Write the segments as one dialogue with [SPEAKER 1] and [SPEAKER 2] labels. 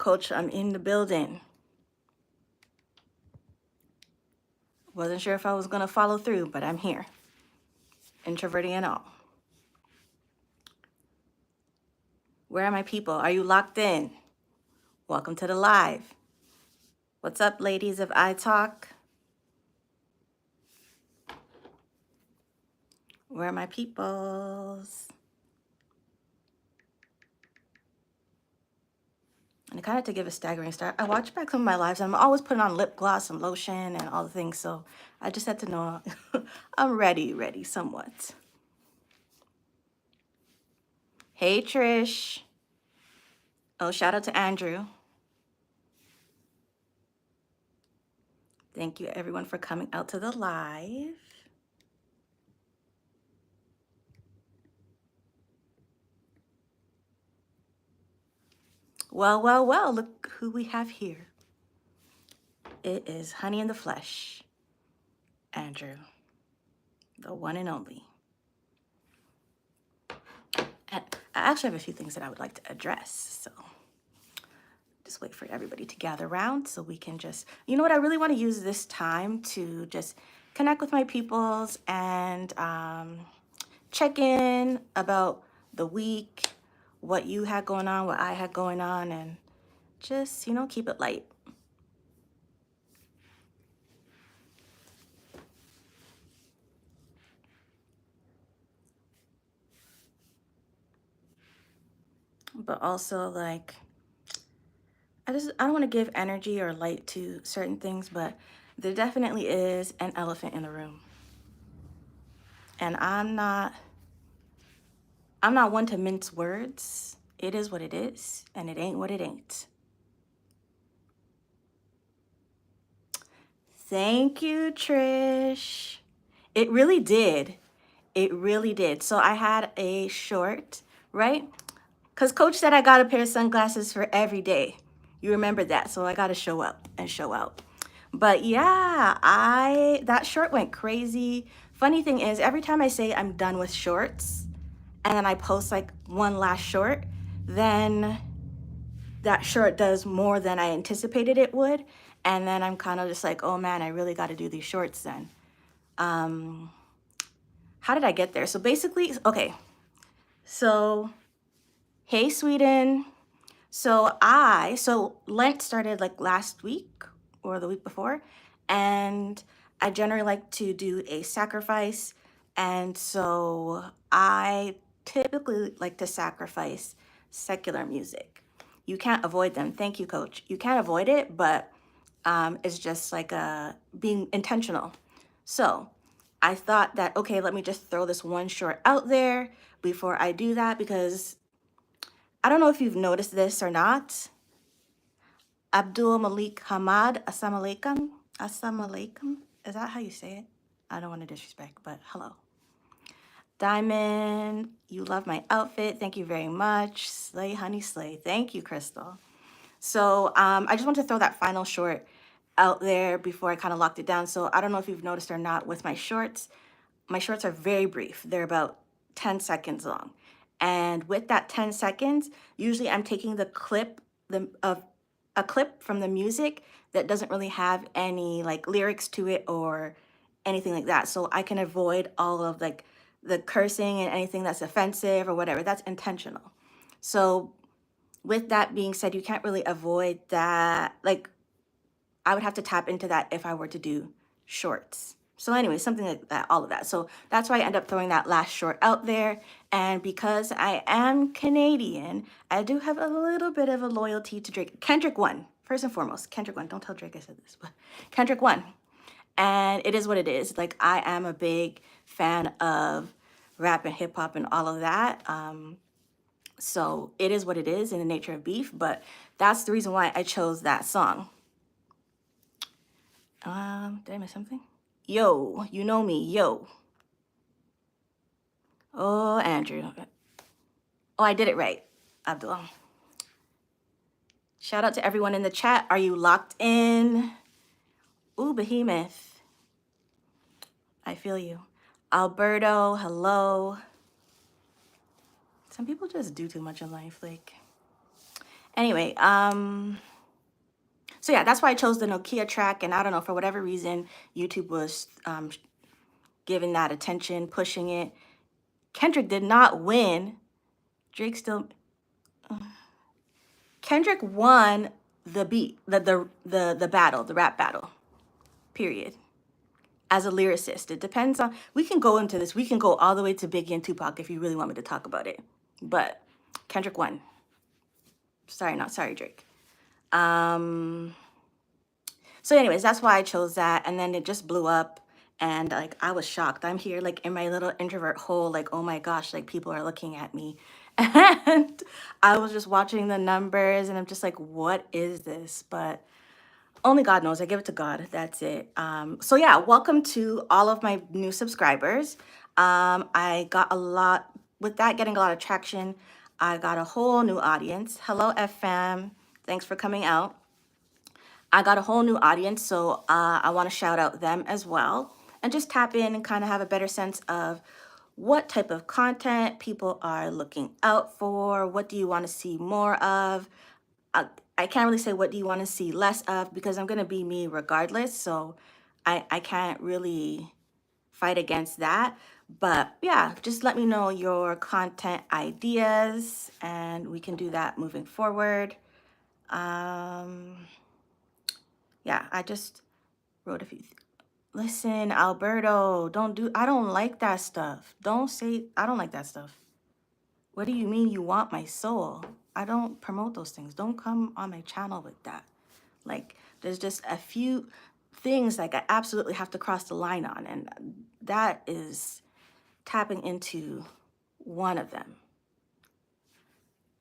[SPEAKER 1] Coach, I'm in the building. Wasn't sure if I was going to follow through, but I'm here. Introverting and all. Where are my people? Are you locked in? Welcome to the live. What's up, ladies of iTalk? Where are my peoples? And kind of to give a staggering start, I watch back some of my lives. I'm always putting on lip gloss and lotion and all the things. So I just had to know I'm ready somewhat. Hey, Trish. Oh, shout out to Andrew. Thank you, everyone, for coming out to the live. Well, look who we have here. It is Honey in the Flesh, Andrew, the one and only. And I actually have a few things that I would like to address, so just wait for everybody to gather around so we can just, you know what, I really want to use this time to just connect with my peoples and check in about the week, what you had going on, what I had going on, and just, keep it light. But also, like, I don't want to give energy or light to certain things, but there definitely is an elephant in the room. And I'm not one to mince words. It is what it is, and it ain't what it ain't. Thank you, Trish. It really did. It really did. So I had a short, right? Because Coach said I got a pair of sunglasses for every day. You remember that. So I got to show up and show out. But yeah, that short went crazy. Funny thing is, every time I say I'm done with shorts and then I post like one last short, then that short does more than I anticipated it would. And then I'm kind of just like, oh man, I really got to do these shorts then. How did I get there? So basically, okay. So, hey, Sweden. So Lent started like last week or the week before, and I generally like to do a sacrifice. And so I typically like to sacrifice secular music. You can't avoid them. Thank you, Coach. You can't avoid it, but it's just like being intentional. So I thought that, okay, let me just throw this one short out there before I do that, because I don't know if you've noticed this or not. Abdul Malik Hamad, assalamu alaikum. Assalamu alaikum. Is that how you say it? I don't want to disrespect, but hello. Diamond, you love my outfit. Thank you very much. Slay, honey, slay. Thank you, Crystal. So I just want to throw that final short out there before I kind of locked it down. So I don't know if you've noticed or not with my shorts. My shorts are very brief. They're about 10 seconds long. And with that 10 seconds, usually I'm taking the clip of a clip from the music that doesn't really have any like lyrics to it or anything like that. So I can avoid all of like the cursing and anything that's offensive or whatever. That's intentional. So with that being said, you can't really avoid that. Like, I would have to tap into that if I were to do shorts. So anyway, something like that, all of that. So that's why I end up throwing that last short out there. And because I am Canadian, I do have a little bit of a loyalty to Drake. Kendrick won, first and foremost. Kendrick won. Don't tell Drake I said this, but Kendrick won. And it is what it is. Like, I am a big fan of rap and hip hop and all of that. So it is what it is in the nature of beef, but that's the reason why I chose that song. Did I miss something? Yo, you know me, yo. Oh, Andrew. Oh, I did it right, Abdul. Shout out to everyone in the chat. Are you locked in? Ooh, Behemoth. I feel you. Alberto, hello. Some people just do too much in life, like. Anyway, so yeah, that's why I chose the Nokia track. And I don't know, for whatever reason, YouTube was giving that attention, pushing it. Kendrick did not win. Drake still. Kendrick won the beat, the battle, the rap battle. Period. As a lyricist, it depends on. We can go into this. We can go all the way to Biggie and Tupac if you really want me to talk about it. But Kendrick won. Sorry, not sorry, Drake. So anyways, that's why I chose that. And then it just blew up. And like, I was shocked. I'm here like in my little introvert hole, like, oh my gosh, like people are looking at me. And I was just watching the numbers and I'm just like, what is this? But only God knows. I give it to God. That's it. So yeah, welcome to all of my new subscribers. I got a lot, with that getting a lot of traction, I got a whole new audience. Hello, FM. Thanks for coming out. I got a whole new audience, so I want to shout out them as well and just tap in and kind of have a better sense of what type of content people are looking out for. What do you want to see more of? I can't really say what do you want to see less of because I'm going to be me regardless. So I can't really fight against that. But yeah, just let me know your content ideas and we can do that moving forward. Yeah, I just wrote a few. Listen, Alberto, I don't like that stuff. Don't say, I don't like that stuff. What do you mean you want my soul? I don't promote those things. Don't come on my channel with that. Like, there's just a few things like I absolutely have to cross the line on, and that is tapping into one of them.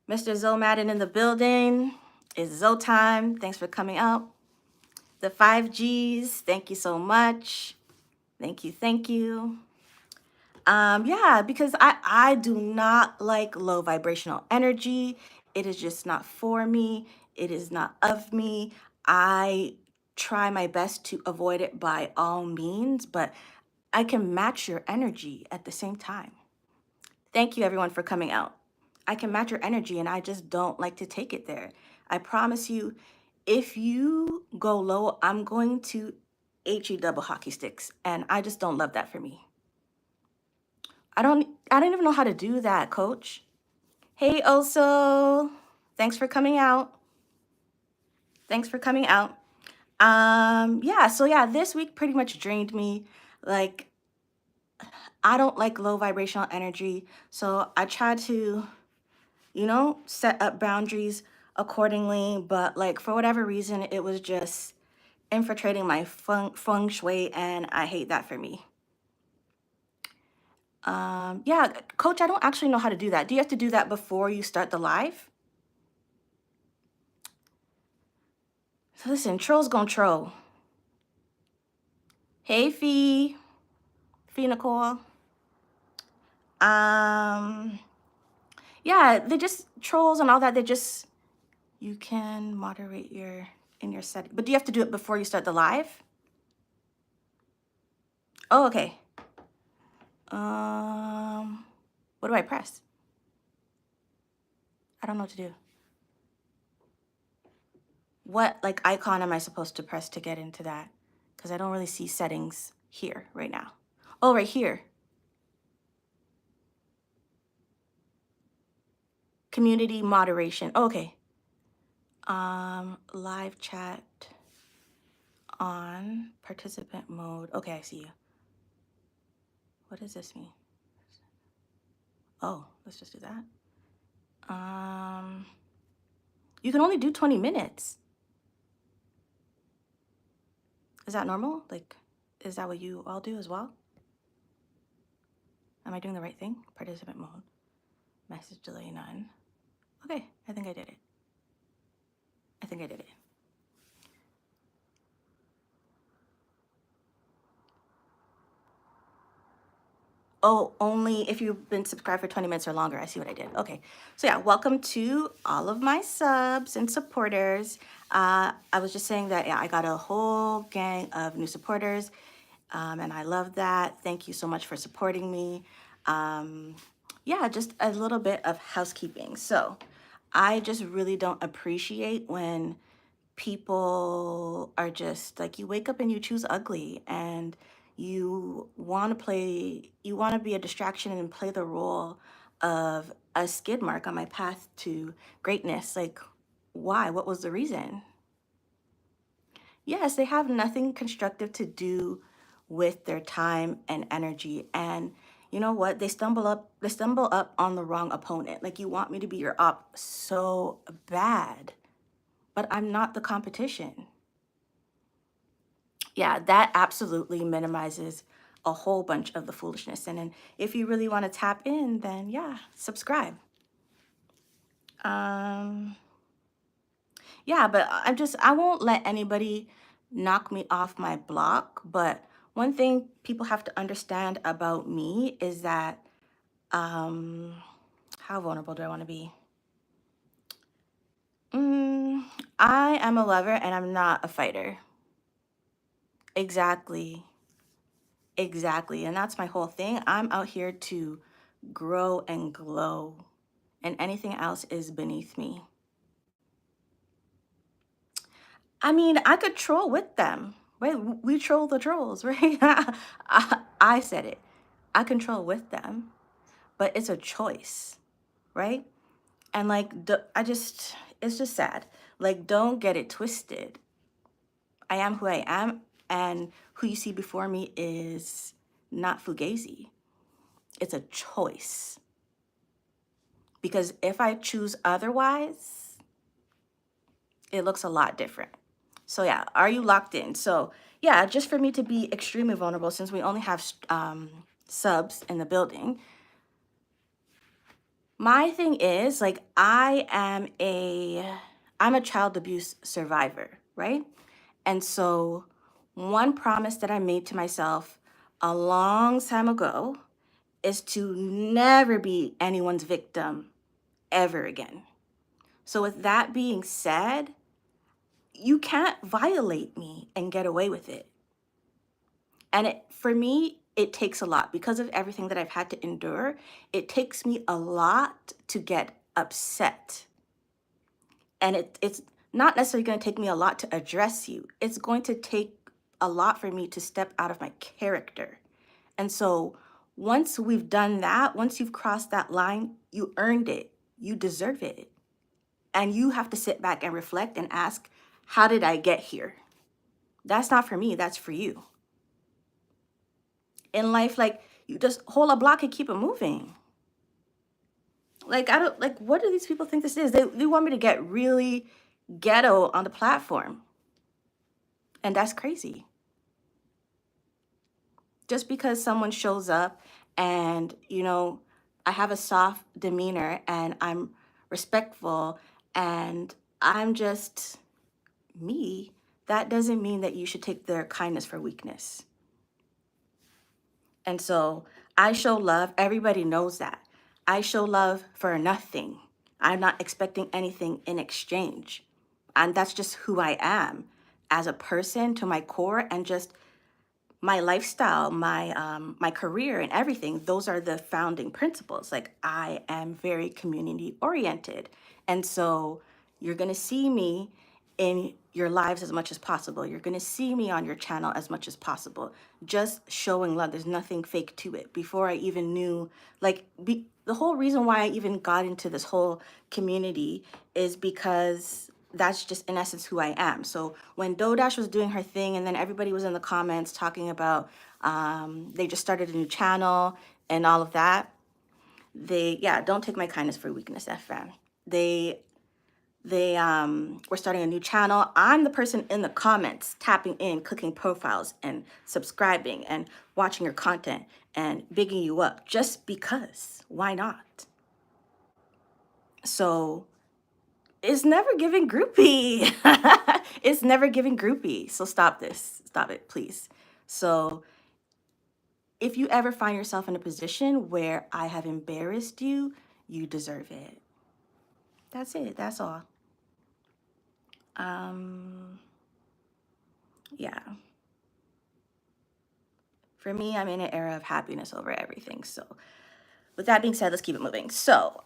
[SPEAKER 1] Mr. Zoe Madden in the building. It's Zoe time. Thanks for coming out. The 5Gs, thank you so much. Thank you, thank you. Yeah, because I do not like low vibrational energy. It is just not for me. It is not of me. I try my best to avoid it by all means, but I can match your energy at the same time. Thank you everyone for coming out. I can match your energy and I just don't like to take it there. I promise you, if you go low, I'm going to HE double hockey sticks. And I just don't love that for me. I don't even know how to do that, coach. Hey, Oso. Thanks for coming out. Thanks for coming out. Yeah, so yeah, this week pretty much drained me. Like, I don't like low vibrational energy. So I try to, set up boundaries accordingly. But like, for whatever reason, it was just infiltrating my feng shui, and I hate that for me. Yeah, coach, I don't actually know how to do that. Do you have to do that before you start the live? So listen, trolls gonna troll. Hey, Fee Nicole. Yeah, they just trolls and all that. You can moderate in your setting, but do you have to do it before you start the live? Oh, okay. What do I press? I don't know what to do. What like icon am I supposed to press to get into that? Because I don't really see settings here right now. Oh, right here. Community moderation. Oh, okay. Live chat on participant mode. Okay, I see you. What does this mean? Oh, let's just do that. You can only do 20 minutes. Is that normal? Like, is that what you all do as well? Am I doing the right thing? Participant mode. Message delay none. Okay, I think I did it. Oh, only if you've been subscribed for 20 minutes or longer. I see what I did. Okay. So yeah, welcome to all of my subs and supporters. I was just saying that yeah, I got a whole gang of new supporters, and I love that. Thank you so much for supporting me. Yeah, just a little bit of housekeeping. So I just really don't appreciate when people are just like, you wake up and you choose ugly, and you want to be a distraction and play the role of a skid mark on my path to greatness. Like, why? What was the reason? Yes, they have nothing constructive to do with their time and energy. And you know what? They stumble up on the wrong opponent. Like, you want me to be your op so bad, but I'm not the competition. Yeah, that absolutely minimizes a whole bunch of the foolishness. And then if you really want to tap in, then yeah, subscribe. Um, yeah, but I won't let anybody knock me off my block. But one thing people have to understand about me is that, um, how vulnerable do I want to be? Mm, I am a lover and I'm not a fighter. Exactly. Exactly. And that's my whole thing. I'm out here to grow and glow, and anything else is beneath me. I mean, I could troll with them, right? We troll the trolls, right? I said it. I control with them, but it's a choice, right? And like, it's just sad. Like, don't get it twisted. I am who I am, and who you see before me is not fugazi. It's a choice. Because if I choose otherwise, it looks a lot different. So yeah, are you locked in? So yeah, just for me to be extremely vulnerable, since we only have subs in the building, my thing is like, I'm a child abuse survivor, right? And so one promise that I made to myself a long time ago is to never be anyone's victim ever again. So with that being said, you can't violate me and get away with it. And for me, it takes a lot because of everything that I've had to endure. It takes me a lot to get upset. And it's not necessarily going to take me a lot to address you. It's going to take a lot for me to step out of my character. And so once we've done that, once you've crossed that line, you earned it. You deserve it. And you have to sit back and reflect and ask, how did I get here? That's not for me, that's for you. In life, like, you just hold a block and keep it moving. Like, I don't, like, what do these people think this is? They want me to get really ghetto on the platform. And that's crazy. Just because someone shows up and, I have a soft demeanor and I'm respectful and I'm just me, that doesn't mean that you should take their kindness for weakness. And so I show love. Everybody knows that. I show love for nothing. I'm not expecting anything in exchange. And that's just who I am as a person to my core, and just my lifestyle, my career and everything. Those are the founding principles. Like, I am very community oriented. And so you're going to see me in your lives as much as possible. You're going to see me on your channel as much as possible. Just showing love. There's nothing fake to it. Before I even knew, like, the whole reason why I even got into this whole community is because that's just in essence who I am. So when Dodash was doing her thing, and then everybody was in the comments talking about they just started a new channel and all of that, don't take my kindness for weakness, FM. They were starting a new channel. I'm the person in the comments tapping in, clicking profiles and subscribing and watching your content and bigging you up just because. Why not? So it's never giving groupie. It's never giving groupie. So stop this. Stop it, please. So if you ever find yourself in a position where I have embarrassed you, you deserve it. That's it. That's all. Yeah. For me, I'm in an era of happiness over everything. So with that being said, let's keep it moving. So,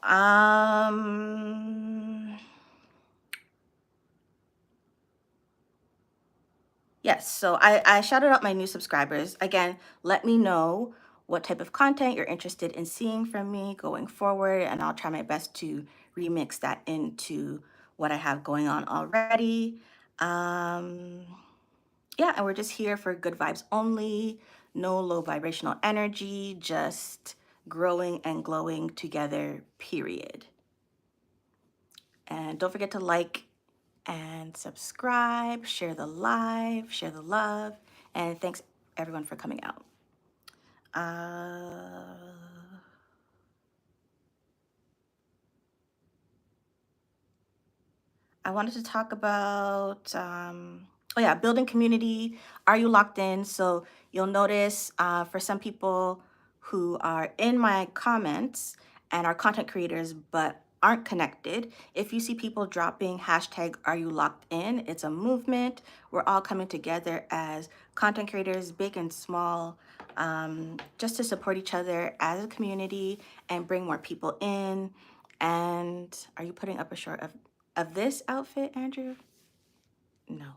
[SPEAKER 1] yes, so I shouted out my new subscribers. Again, let me know what type of content you're interested in seeing from me going forward, and I'll try my best to remix that into what I have going on already. Um, yeah, and we're just here for good vibes only, no low vibrational energy, just growing and glowing together, period. And don't forget to like and subscribe, share the live, share the love, and thanks everyone for coming out. Uh, I wanted to talk about, oh yeah, building community. Are you locked in? So you'll notice for some people who are in my comments and are content creators but aren't connected, if you see people dropping hashtag are you locked in, it's a movement. We're all coming together as content creators, big and small, just to support each other as a community and bring more people in. And are you putting up a short of this outfit, Andrew? No,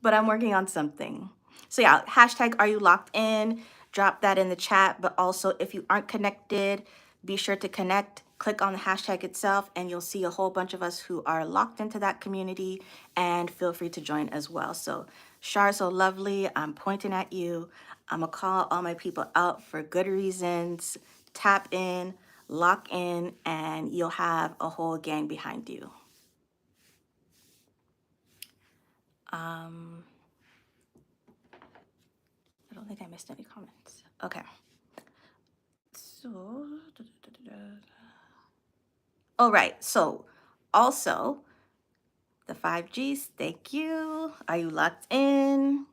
[SPEAKER 1] but I'm working on something. So yeah, hashtag are you locked in? Drop that in the chat. But also, if you aren't connected, be sure to connect. Click on the hashtag itself, and you'll see a whole bunch of us who are locked into that community. And feel free to join as well. So, Shar, so lovely. I'm pointing at you. I'm gonna call all my people out for good reasons. Tap in, lock in, and you'll have a whole gang behind you. Um, I don't think I missed any comments. Okay. So, oh, right. So, also, the 5Gs, thank you. Are you locked in?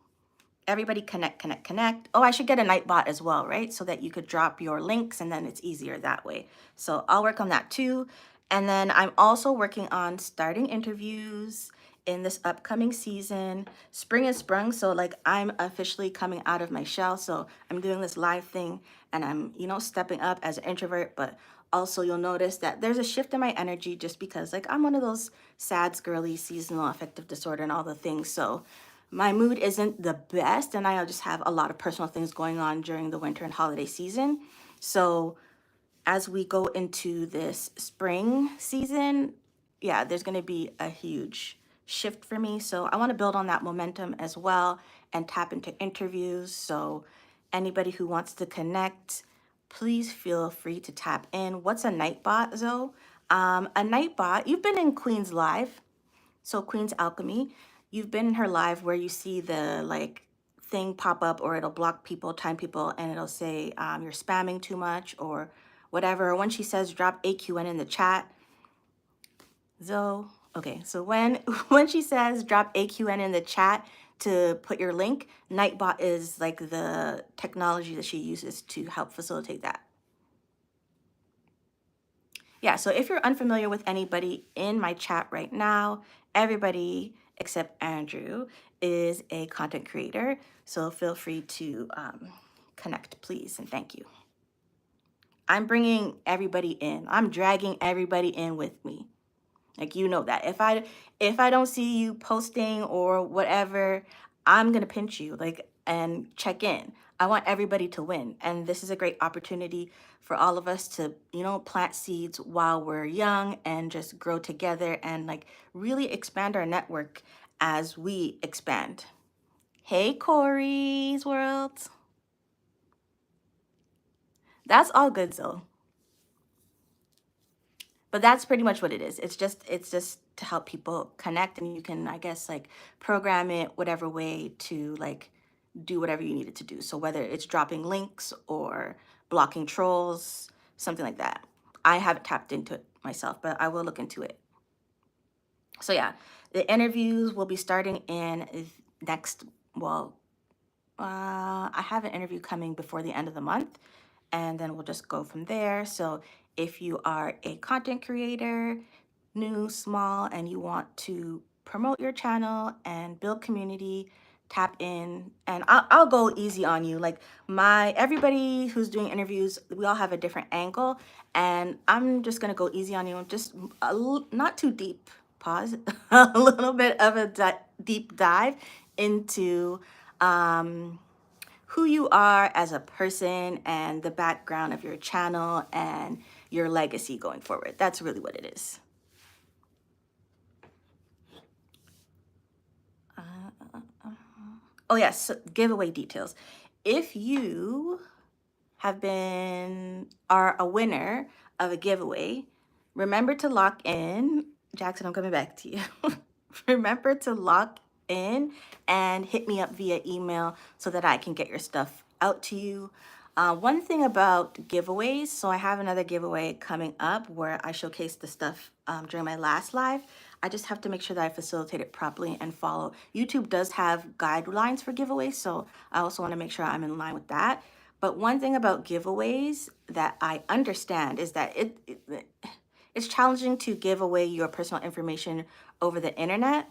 [SPEAKER 1] Everybody connect, connect, connect. Oh, I should get a Nightbot as well, right? So that you could drop your links and then it's easier that way. So I'll work on that too. And then I'm also working on starting interviews in this upcoming season. Spring is sprung, so like I'm officially coming out of my shell. So I'm doing this live thing and I'm, stepping up as an introvert, but also you'll notice that there's a shift in my energy just because like I'm one of those sad, girly, seasonal affective disorder and all the things. So my mood isn't the best and I just have a lot of personal things going on during the winter and holiday season. So as we go into this spring season, yeah, there's going to be a huge shift for me. So I want to build on that momentum as well and tap into interviews. So anybody who wants to connect, please feel free to tap in. What's a Nightbot, Zoe? A Nightbot, you've been in Queen's Live. So Queen's Alchemy, you've been in her live where you see the like thing pop up or it'll block people, time people, and it'll say you're spamming too much or whatever. When she says drop AQN in the chat, Zoe, okay, so when when she says drop AQN in the chat to put your link, Nightbot is like the technology that she uses to help facilitate that. Yeah, so if you're unfamiliar with anybody in my chat right now, everybody except Andrew is a content creator. So feel free to connect, please, and thank you. I'm bringing everybody in. I'm dragging everybody in with me. Like you know that if I don't see you posting or whatever, I'm gonna pinch you like and check in. I want everybody to win, and this is a great opportunity for all of us to plant seeds while we're young and just grow together and like really expand our network as we expand. Hey, Corey's World. That's all good though. But that's pretty much what it is. It's just to help people connect, and you can, I guess, like program it whatever way to like do whatever you need it to do. So whether it's dropping links or blocking trolls, something like that. I haven't tapped into it myself, but I will look into it. So yeah, the interviews will be starting in next, well, I have an interview coming before the end of the month, and then we'll just go from there. So if you are a content creator, new, small, and you want to promote your channel and build community, tap in, and I'll go easy on you. Like everybody who's doing interviews, we all have a different angle, and I'm just gonna go easy on you, just not too deep. Pause. A little bit of a deep dive into who you are as a person and the background of your channel and your legacy going forward. That's really what it is. Oh yes, so giveaway details. If you are a winner of a giveaway, remember to lock in. Jackson, I'm coming back to you. Remember to lock in and hit me up via email so that I can get your stuff out to you. One thing about giveaways, so I have another giveaway coming up where I showcase the stuff during my last live. I just have to make sure that I facilitate it properly and follow. YouTube does have guidelines for giveaways, so I also want to make sure I'm in line with that. But one thing about giveaways that I understand is that it's challenging to give away your personal information over the internet.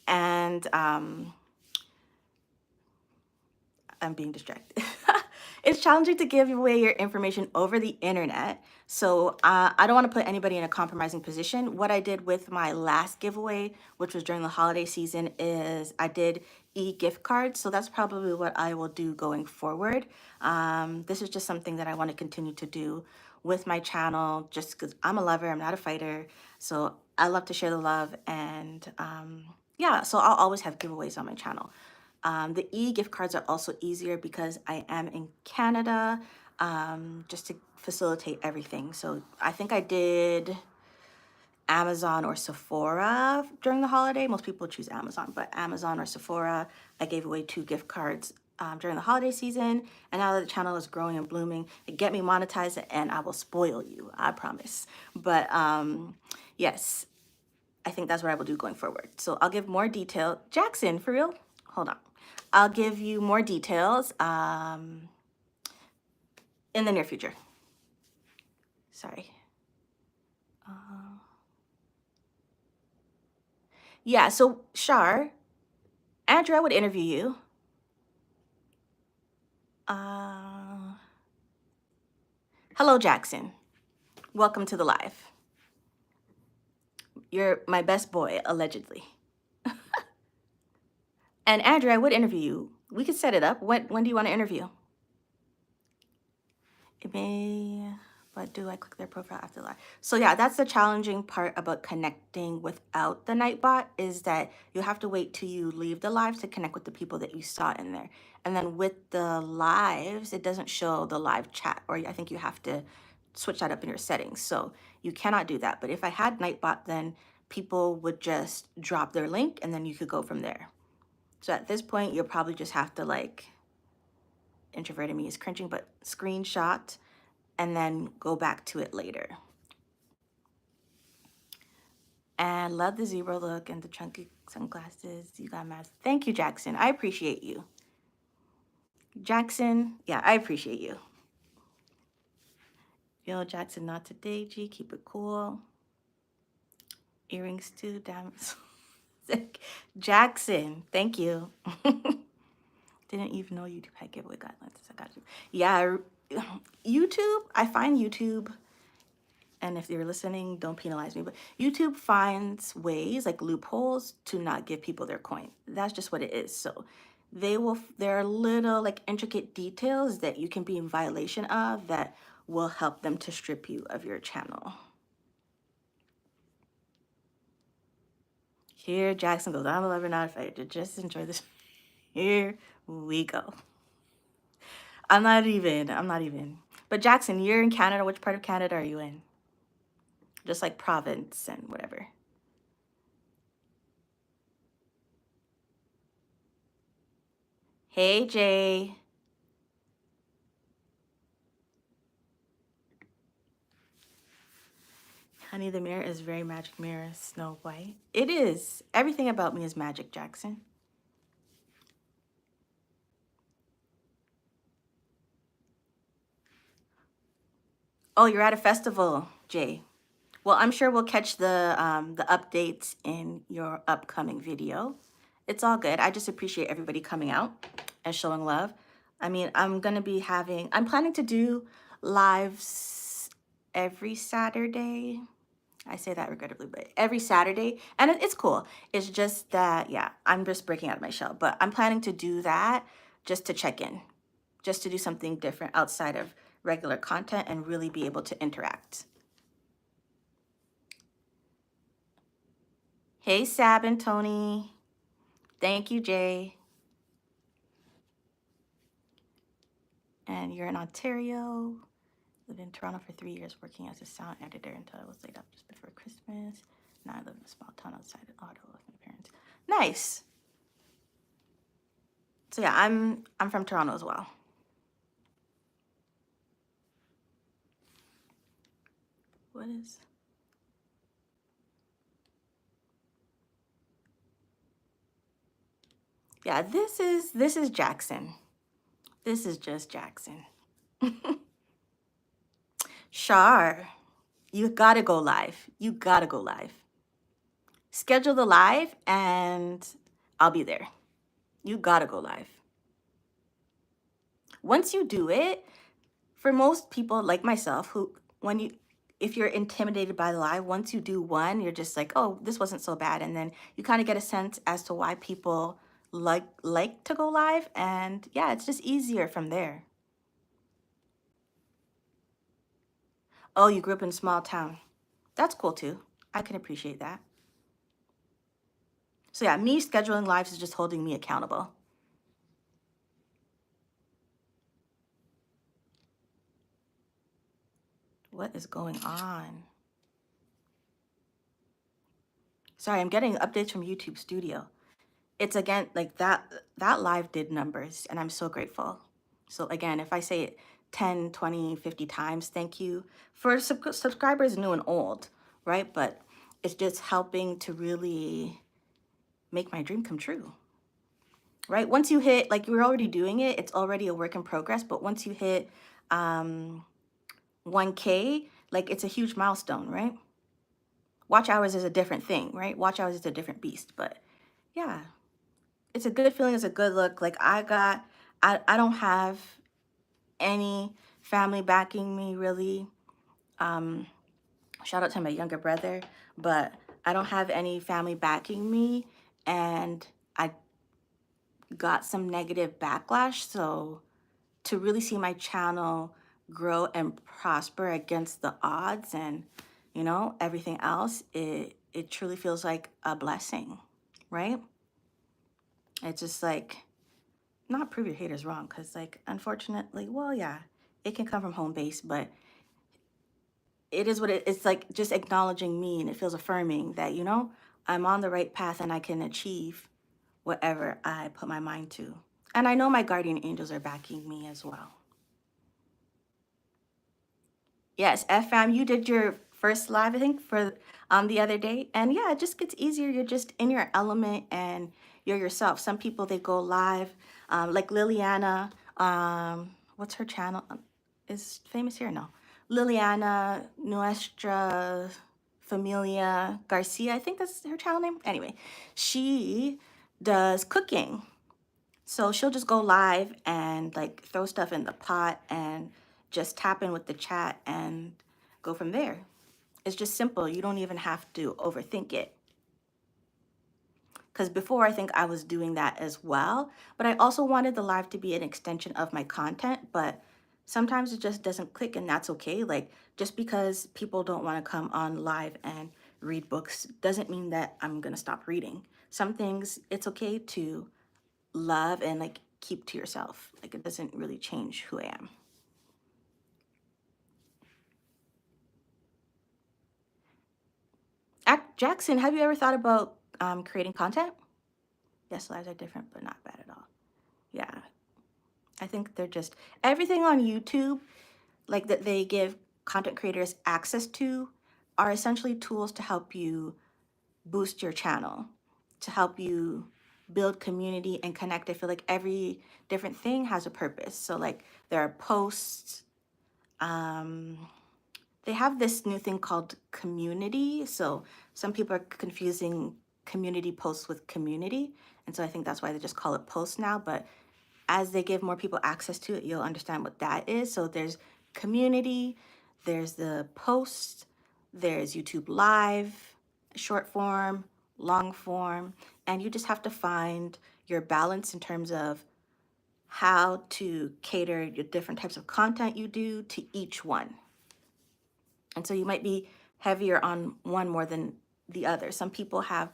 [SPEAKER 1] And I'm being distracted. It's challenging to give away your information over the internet. So I don't want to put anybody in a compromising position. What I did with my last giveaway, which was during the holiday season, is I did e-gift cards. So that's probably what I will do going forward. This is just something that I want to continue to do with my channel, just because I'm a lover, I'm not a fighter. So I love to share the love, and yeah, so I'll always have giveaways on my channel. The e-gift cards are also easier because I am in Canada, just to facilitate everything. So I think I did Amazon or Sephora during the holiday. Most people choose Amazon, but Amazon or Sephora, I gave away 2 gift cards during the holiday season. And now that the channel is growing and blooming, get me monetized and I will spoil you, I promise. But yes, I think that's what I will do going forward. So I'll give more detail. Jackson, for real? Hold on. I'll give you more details in the near future. Sorry. Yeah, so Shar, Andrew, I would interview you. Hello, Jackson. Welcome to the live. You're my best boy, allegedly. And Andrew, I would interview you. We could set it up. When do you want to interview? It may, but do I click their profile after live? So yeah, that's the challenging part about connecting without the Nightbot, is that you have to wait till you leave the live to connect with the people that you saw in there. And then with the lives, it doesn't show the live chat, or I think you have to switch that up in your settings. So you cannot do that. But if I had Nightbot, then people would just drop their link and then you could go from there. So at this point, you'll probably just have to, like, introverted me is cringing, but screenshot and then go back to it later. And love the zebra look and the chunky sunglasses. You got mask. Thank you, Jackson. I appreciate you. Jackson, yeah, I appreciate you. Yo, Jackson, not today, G. Keep it cool. Earrings too, damn. Jackson, thank you. Didn't even know YouTube had giveaway guidelines. I got you. Yeah, YouTube, I find YouTube, and if you're listening, don't penalize me, but YouTube finds ways, like loopholes, to not give people their coin. That's just what it is. So there are little, like, intricate details that you can be in violation of that will help them to strip you of your channel. Here, Jackson goes, I'm a lover, not a fighter. Just enjoy this. Here we go. I'm not even. But Jackson, you're in Canada. Which part of Canada are you in? Just like province and whatever. Hey, Jay. Honey, the mirror is very magic mirror, Snow White. It is. Everything about me is magic, Jackson. Oh, you're at a festival, Jay. Well, I'm sure we'll catch the updates in your upcoming video. it's all good. I just appreciate everybody coming out and showing love. I mean, I'm planning to do lives every Saturday. I say that regrettably, but every Saturday, and it's cool. It's just that, yeah, I'm just breaking out of my shell, but I'm planning to do that just to check in, just to do something different outside of regular content and really be able to interact. Hey, Sab and Tony. Thank you, Jay. And you're in Ontario. Lived in Toronto for 3 years, working as a sound editor until I was laid off just before Christmas. Now I live in a small town outside of Ottawa with my parents. Nice. So yeah, I'm from Toronto as well. What is? Yeah, this is Jackson. This is just Jackson. Shar, you gotta go live. You gotta go live. Schedule the live and I'll be there. You gotta go live. Once you do it, for most people like myself, who when you if you're intimidated by the live, once you do one, you're just like, oh, this wasn't so bad. And then you kind of get a sense as to why people like to go live. And yeah, it's just easier from there. Oh, you grew up in a small town. That's cool too. I can appreciate that. So yeah, me scheduling lives is just holding me accountable. What is going on? Sorry, I'm getting updates from YouTube Studio. It's again like that live did numbers and I'm so grateful. So again, if I say it 10, 20, 50 times, thank you. For subscribers new and old, right? But it's just helping to really make my dream come true. Right? Once you hit, like you're already doing it, it's already a work in progress, but once you hit 1K, like it's a huge milestone, right? Watch hours is a different thing, right? Watch hours is a different beast, but yeah, it's a good feeling, it's a good look. Like I don't have any family backing me really. Um, Shout out to my younger brother, but I don't have any family backing me, and I got some negative backlash. So to really see my channel grow and prosper against the odds and everything else, it truly feels like a blessing, right? It's just like, not prove your haters wrong, because like unfortunately, well, yeah, it can come from home base, but it is what it's like, just acknowledging me, and it feels affirming that I'm on the right path and I can achieve whatever I put my mind to. And I know my guardian angels are backing me as well. Yes, FM, you did your first live, I think, for the other day. And yeah, it just gets easier. You're just in your element and you're yourself. Some people, they go live, like Liliana, what's her channel? Is famous here? No. Liliana Nuestra Familia Garcia, I think that's her channel name. Anyway, she does cooking. So she'll just go live and like throw stuff in the pot and just tap in with the chat and go from there. It's just simple. You don't even have to overthink it. Because before, I think I was doing that as well. But I also wanted the live to be an extension of my content. But sometimes it just doesn't click, and that's okay. Like, just because people don't want to come on live and read books doesn't mean that I'm going to stop reading. Some things, it's okay to love and like keep to yourself. Like, it doesn't really change who I am. Jackson, have you ever thought about creating content? Yes, lives are different, but not bad at all. Yeah, I think they're just everything on YouTube, like that they give content creators access to, are essentially tools to help you boost your channel, to help you build community and connect. I feel like every different thing has a purpose. So like there are posts, they have this new thing called community. So some people are confusing community posts with community. And so I think that's why they just call it posts now. But as they give more people access to it, you'll understand what that is. So there's community, there's the post, there's YouTube Live, short form, long form, and you just have to find your balance in terms of how to cater your different types of content you do to each one. And so you might be heavier on one more than the other. Some people have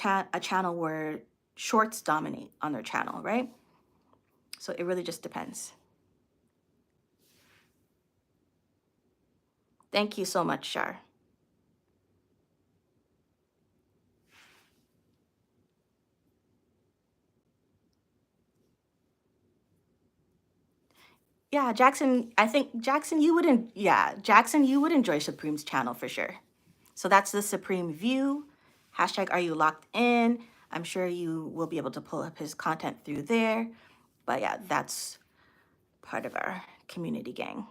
[SPEAKER 1] a channel where shorts dominate on their channel, right? So it really just depends. Thank you so much, Shar. Yeah, Jackson, I think Jackson, Jackson, you would enjoy Supreme's channel for sure. So that's the Supreme View. Hashtag Are You Locked In? I'm sure you will be able to pull up his content through there. But yeah, that's part of our community gang.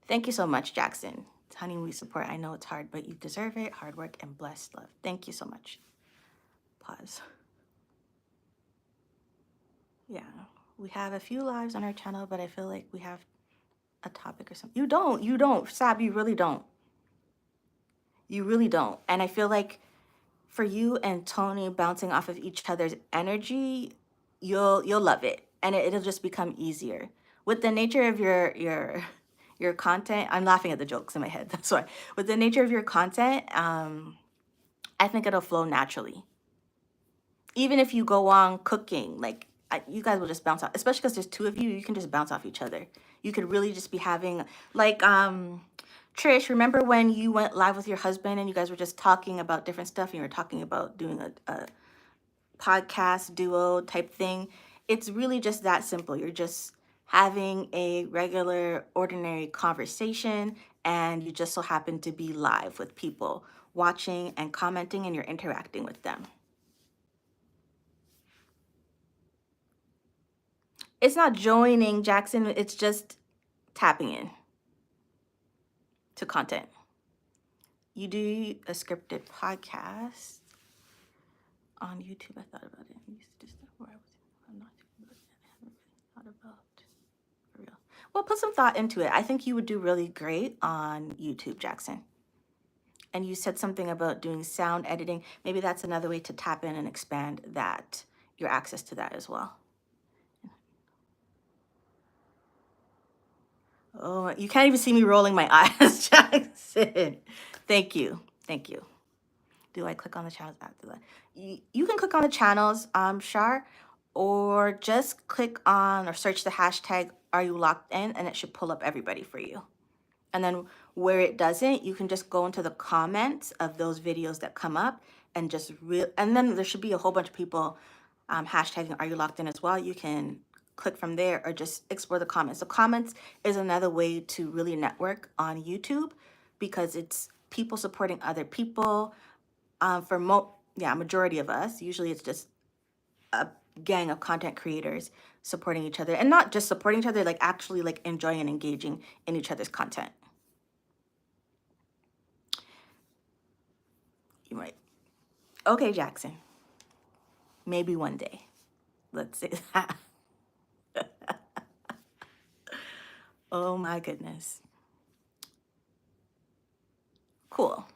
[SPEAKER 1] Thank you so much, Jackson. Honey, we support. I know it's hard, but you deserve it. Hard work and blessed love. Thank you so much. Pause. Yeah, we have a few lives on our channel, but I feel like we have a topic or something. You don't, Sab, you really don't. You really don't. And I feel like for you and Tony bouncing off of each other's energy, you'll love it. And it'll just become easier. With the nature of your content, I'm laughing at the jokes in my head. That's why. With the nature of your content, I think it'll flow naturally. Even if you go on cooking, like you guys will just bounce off, especially because there's two of you, you can just bounce off each other. You could really just be having like Trish, remember when you went live with your husband and you guys were just talking about different stuff and you were talking about doing a podcast duo type thing? It's really just that simple. You're just having a regular, ordinary conversation, and you just so happen to be live with people watching and commenting, and you're interacting with them. It's not joining, Jackson. It's just tapping in to content. You do a scripted podcast on YouTube. I thought about it. I used to do stuff where I'm not doing it. I haven't really thought about for real. Well, put some thought into it. I think you would do really great on YouTube, Jackson. And you said something about doing sound editing. Maybe that's another way to tap in and expand that, your access to that as well. Oh, you can't even see me rolling my eyes, Jackson. Thank you. Thank you. Do I click on the channels after that? You can click on the channels, Shar, or just click on or search the hashtag Are You Locked In, and it should pull up everybody for you. And then where it doesn't, you can just go into the comments of those videos that come up and just and then there should be a whole bunch of people hashtagging Are You Locked In as well. You can click from there or just explore the comments. The comments is another way to really network on YouTube because it's people supporting other people. For majority of us, usually it's just a gang of content creators supporting each other, and not just supporting each other, like actually like enjoying and engaging in each other's content. You might. Okay, Jackson. Maybe one day. Let's say that. Oh my goodness. Cool.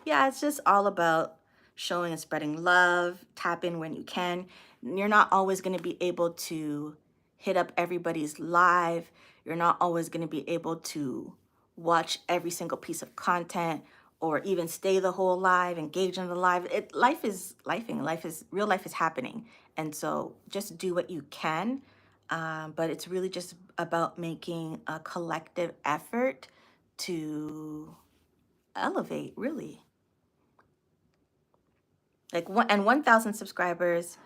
[SPEAKER 1] Yeah, it's just all about showing and spreading love. Tap in when you can. You're not always going to be able to hit up everybody's live. You're not always going to be able to watch every single piece of content or even stay the whole live, engage in the live. Life is lifing. Real life is happening. And so just do what you can. But it's really just about making a collective effort to elevate, really. Like 1,000 subscribers,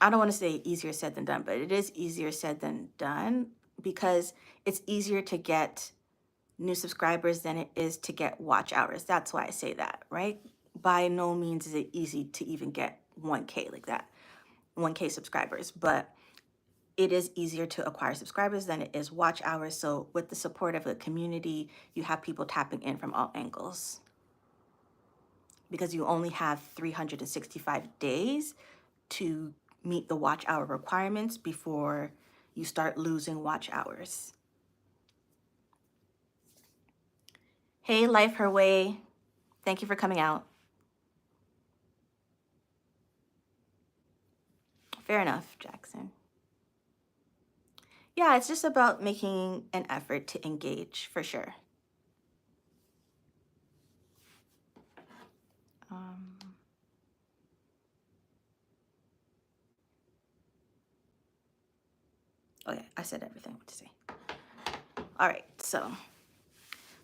[SPEAKER 1] I don't want to say easier said than done, but it is easier said than done because it's easier to get new subscribers than it is to get watch hours. That's why I say that, right? By no means is it easy to even get 1K like that, 1K subscribers, but it is easier to acquire subscribers than it is watch hours. So with the support of the community, you have people tapping in from all angles. because you only have 365 days to meet the watch hour requirements before you start losing watch hours. Hey, Life Her Way. Thank you for coming out. Fair enough, Jackson. Yeah, it's just about making an effort to engage, for sure. Okay, I said everything what to say. All right, so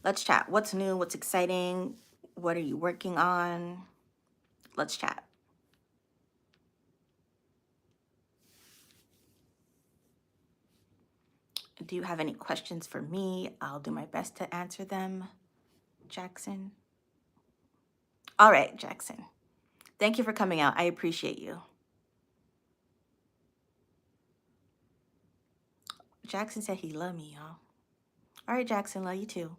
[SPEAKER 1] let's chat. What's new? What's exciting? What are you working on? Let's chat. Do you have any questions for me? I'll do my best to answer them, Jackson. All right, Jackson. Thank you for coming out. I appreciate you. Jackson said he loved me, y'all. All right, Jackson, love you too.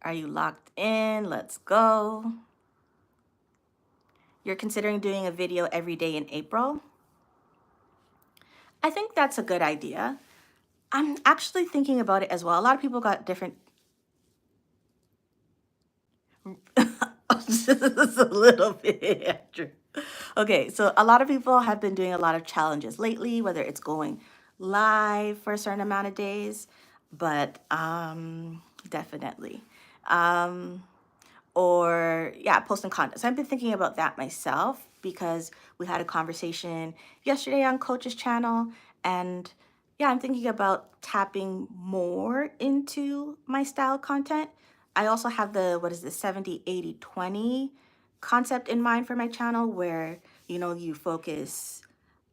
[SPEAKER 1] Are you locked in? Let's go. You're considering doing a video every day in April? I think that's a good idea. I'm actually thinking about it as well. A lot of people got different. Just a little bit, Andrew. Okay, so a lot of people have been doing a lot of challenges lately, whether it's going live for a certain amount of days, but definitely. Um, or yeah, posting content. So I've been thinking about that myself because we had a conversation yesterday on Coach's channel, and yeah, I'm thinking about tapping more into my style content. I also have the, what is the 70-80-20 concept in mind for my channel, where you focus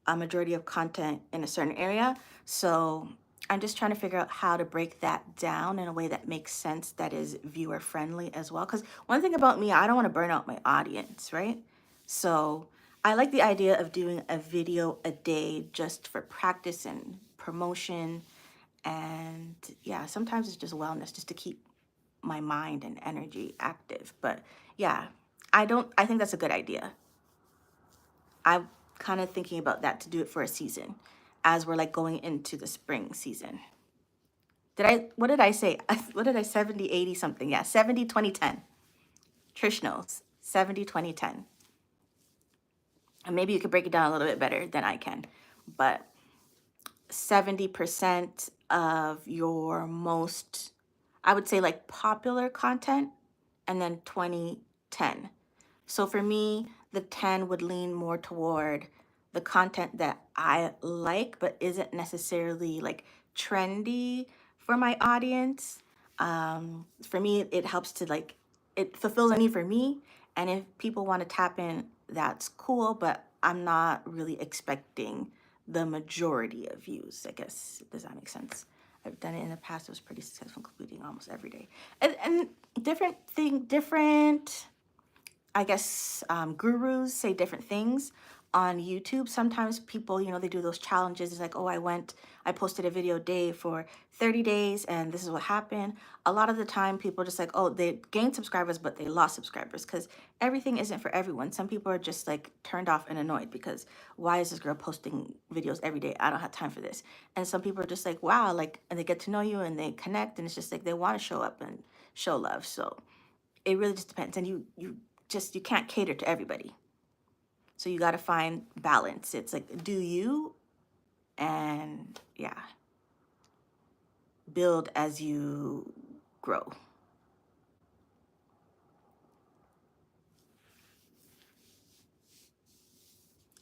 [SPEAKER 1] a majority of content in a certain area. So I'm just trying to figure out how to break that down in a way that makes sense, that is viewer friendly as well. Because one thing about me, I don't want to burn out my audience, right? So I like the idea of doing a video a day just for practice and promotion. And yeah, sometimes it's just wellness, just to keep my mind and energy active. But yeah, I think that's a good idea. I'm kind of thinking about that, to do it for a season as we're like going into the spring season. What did I say? What did I, 70-80 something? Yeah, 70-20-10. Trish knows. 70-20-10. And maybe you could break it down a little bit better than I can. But 70% of your most, I would say, like popular content, and then 20-10. So for me, the 10 would lean more toward the content that I like, but isn't necessarily like trendy for my audience. For me, it helps to like, it fulfills a need for me. And if people want to tap in, that's cool, but I'm not really expecting the majority of views, I guess. Does that make sense? I've done it in the past. It was pretty successful, completing almost every day. And different, I guess, gurus say different things on YouTube. Sometimes people, they do those challenges. It's like, oh, I posted a video a day for 30 days and this is what happened. A lot of the time people are just like, oh, they gained subscribers, but they lost subscribers, because everything isn't for everyone. Some people are just like turned off and annoyed because why is this girl posting videos every day? I don't have time for this. And some people are just like, wow, like, and they get to know you and they connect, and it's just like they want to show up and show love. So it really just depends. And you can't cater to everybody. So you got to find balance. It's like, do you, and yeah, build as you grow.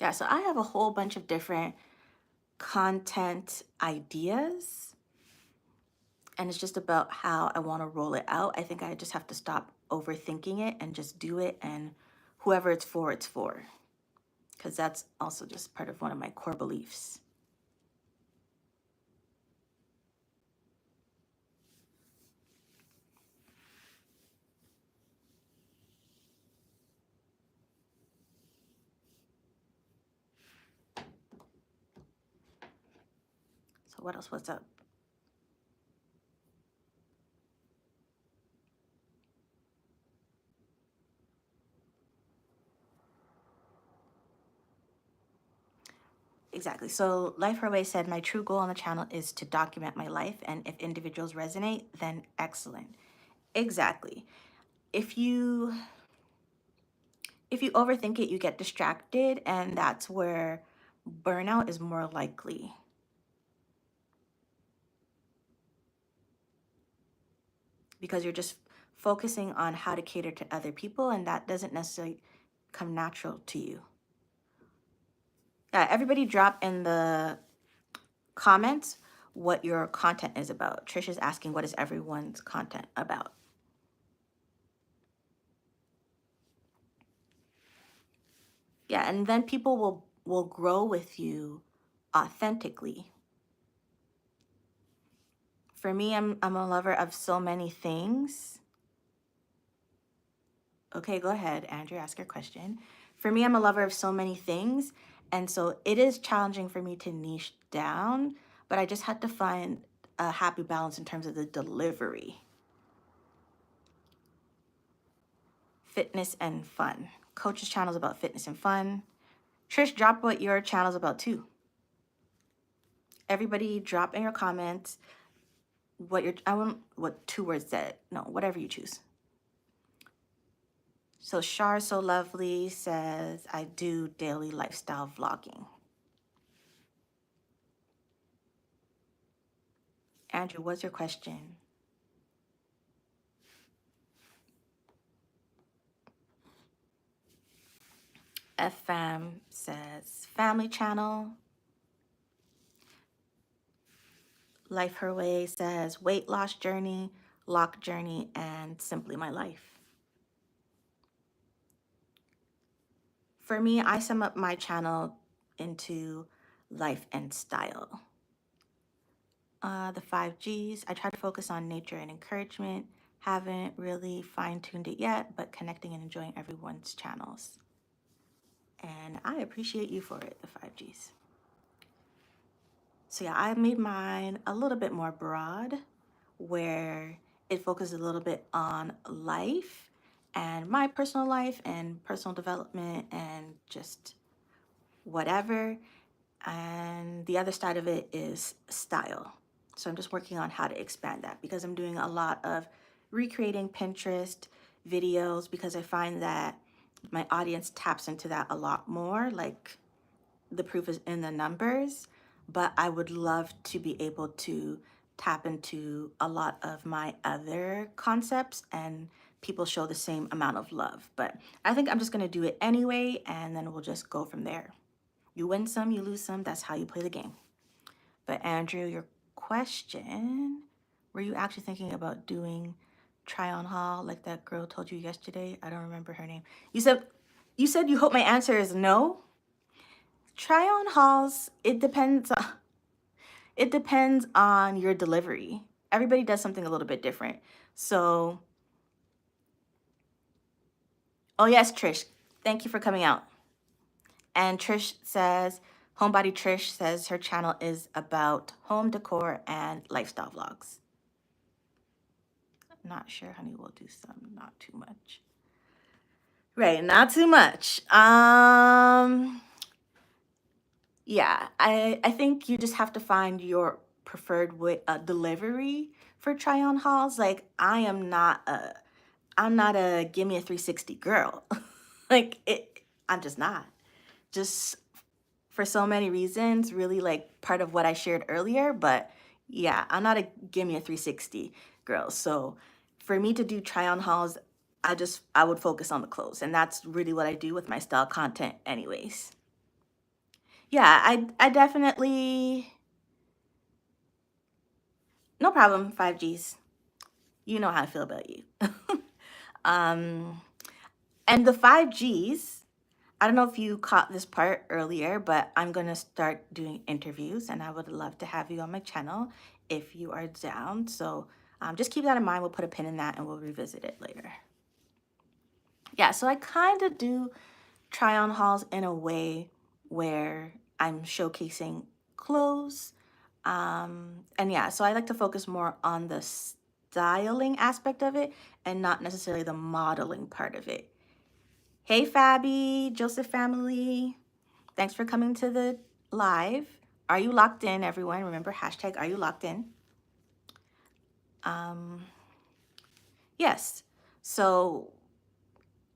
[SPEAKER 1] Yeah, so I have a whole bunch of different content ideas, and it's just about how I want to roll it out. I think I just have to stop overthinking it and just do it, and whoever it's for, it's for. Because that's also just part of one of my core beliefs. So what else? What's up? exactly. So Life Her Way said, my true goal on the channel is to document my life, and if individuals resonate, then excellent. Exactly. If you overthink it, you get distracted, and that's where burnout is more likely, because you're just focusing on how to cater to other people, and that doesn't necessarily come natural to you. Yeah, everybody drop in the comments what your content is about. Trish is asking, what is everyone's content about? Yeah, and then people will grow with you authentically. For me, I'm a lover of so many things. Okay, go ahead, Andrew, ask your question. For me, I'm a lover of so many things, and so it is challenging for me to niche down, but I just had to find a happy balance in terms of the delivery. Fitness and fun. Coach's channel is about fitness and fun. Trish, drop what your channel is about too. Everybody drop in your comments what your, I want what 2 words that, no, whatever you choose. So Shar So Lovely says, I do daily lifestyle vlogging. Andrew, what's your question? FM says, family channel. Life Her Way says, weight loss journey, lock journey, and simply my life. For me, I sum up my channel into life and style. The 5Gs, I try to focus on nature and encouragement. Haven't really fine-tuned it yet, but connecting and enjoying everyone's channels. And I appreciate you for it, the 5Gs. So yeah, I made mine a little bit more broad, where it focuses a little bit on life and my personal life and personal development and just whatever. And the other side of it is style. So I'm just working on how to expand that, because I'm doing a lot of recreating Pinterest videos, because I find that my audience taps into that a lot more. Like, the proof is in the numbers, but I would love to be able to tap into a lot of my other concepts and people show the same amount of love. But I think I'm just going to do it anyway, and then we'll just go from there. You win some, you lose some. That's how you play the game. But Andrew, your question, were you actually thinking about doing try on haul like that girl told you yesterday? I don't remember her name. You said you hope my answer is no. Try on hauls, it depends on your delivery. Everybody does something a little bit different. So, oh yes, Trish, thank you for coming out. And Trish says, Homebody Trish says her channel is about home decor and lifestyle vlogs. Not sure, honey, we'll do some, not too much. Right, not too much. Yeah, I think you just have to find your preferred way, delivery for try on hauls. Like, I'm not a give me a 360 girl. Like, I'm just not. Just for so many reasons, really, like part of what I shared earlier. But yeah, I'm not a give me a 360 girl. So for me to do try on hauls, I would focus on the clothes, and that's really what I do with my style content anyways. Yeah, I definitely, no problem, 5Gs. You know how I feel about you. um and the 5Gs, I don't know if you caught this part earlier, but I'm going to start doing interviews, and I would love to have you on my channel if you are down. So just keep that in mind. We'll put a pin in that and we'll revisit it later. Yeah, so I kind of do try on hauls in a way where I'm showcasing clothes. And yeah, so I like to focus more on the styling aspect of it and not necessarily the modeling part of it. Hey, Fabi, Joseph family. Thanks for coming to the live. Are you locked in, everyone? Remember, hashtag are you locked in? Um, yes. So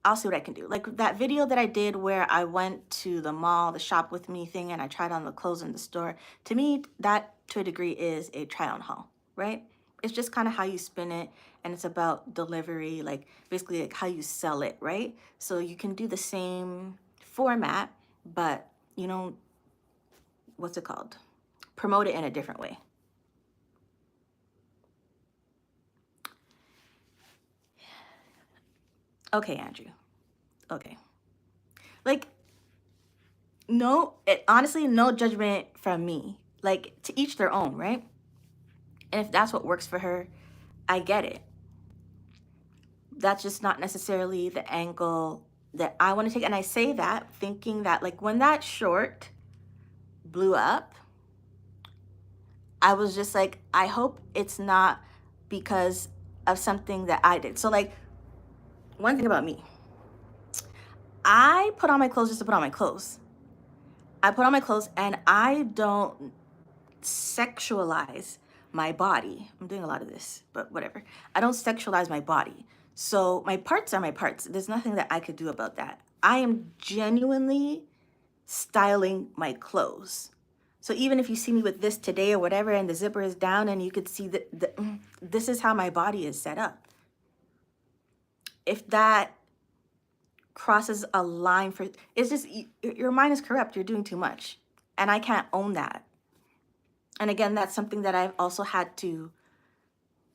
[SPEAKER 1] I'll see what I can do. Like that video that I did where I went to the mall, the shop with me thing, and I tried on the clothes in the store. To me, that to a degree is a try on haul, right? It's just kind of how you spin it, and it's about delivery, like basically like how you sell it, right? So you can do the same format, but you know, what's it called? Promote it in a different way. Okay, Andrew. Okay. Like, no, honestly, no judgment from me. Like, to each their own, right? And if that's what works for her, I get it. That's just not necessarily the angle that I want to take. And I say that thinking that, like, when that short blew up, I was just like, I hope it's not because of something that I did. So, like, one thing about me, I put on my clothes just to put on my clothes. I put on my clothes and I don't sexualize my body. I'm doing a lot of this, but whatever. I don't sexualize my body. So my parts are my parts. There's nothing that I could do about that. I am genuinely styling my clothes. So even if you see me with this today or whatever, and the zipper is down, and you could see that this is how my body is set up. If that crosses a line for, it's just, your mind is corrupt. You're doing too much. And I can't own that. And again, that's something that I've also had to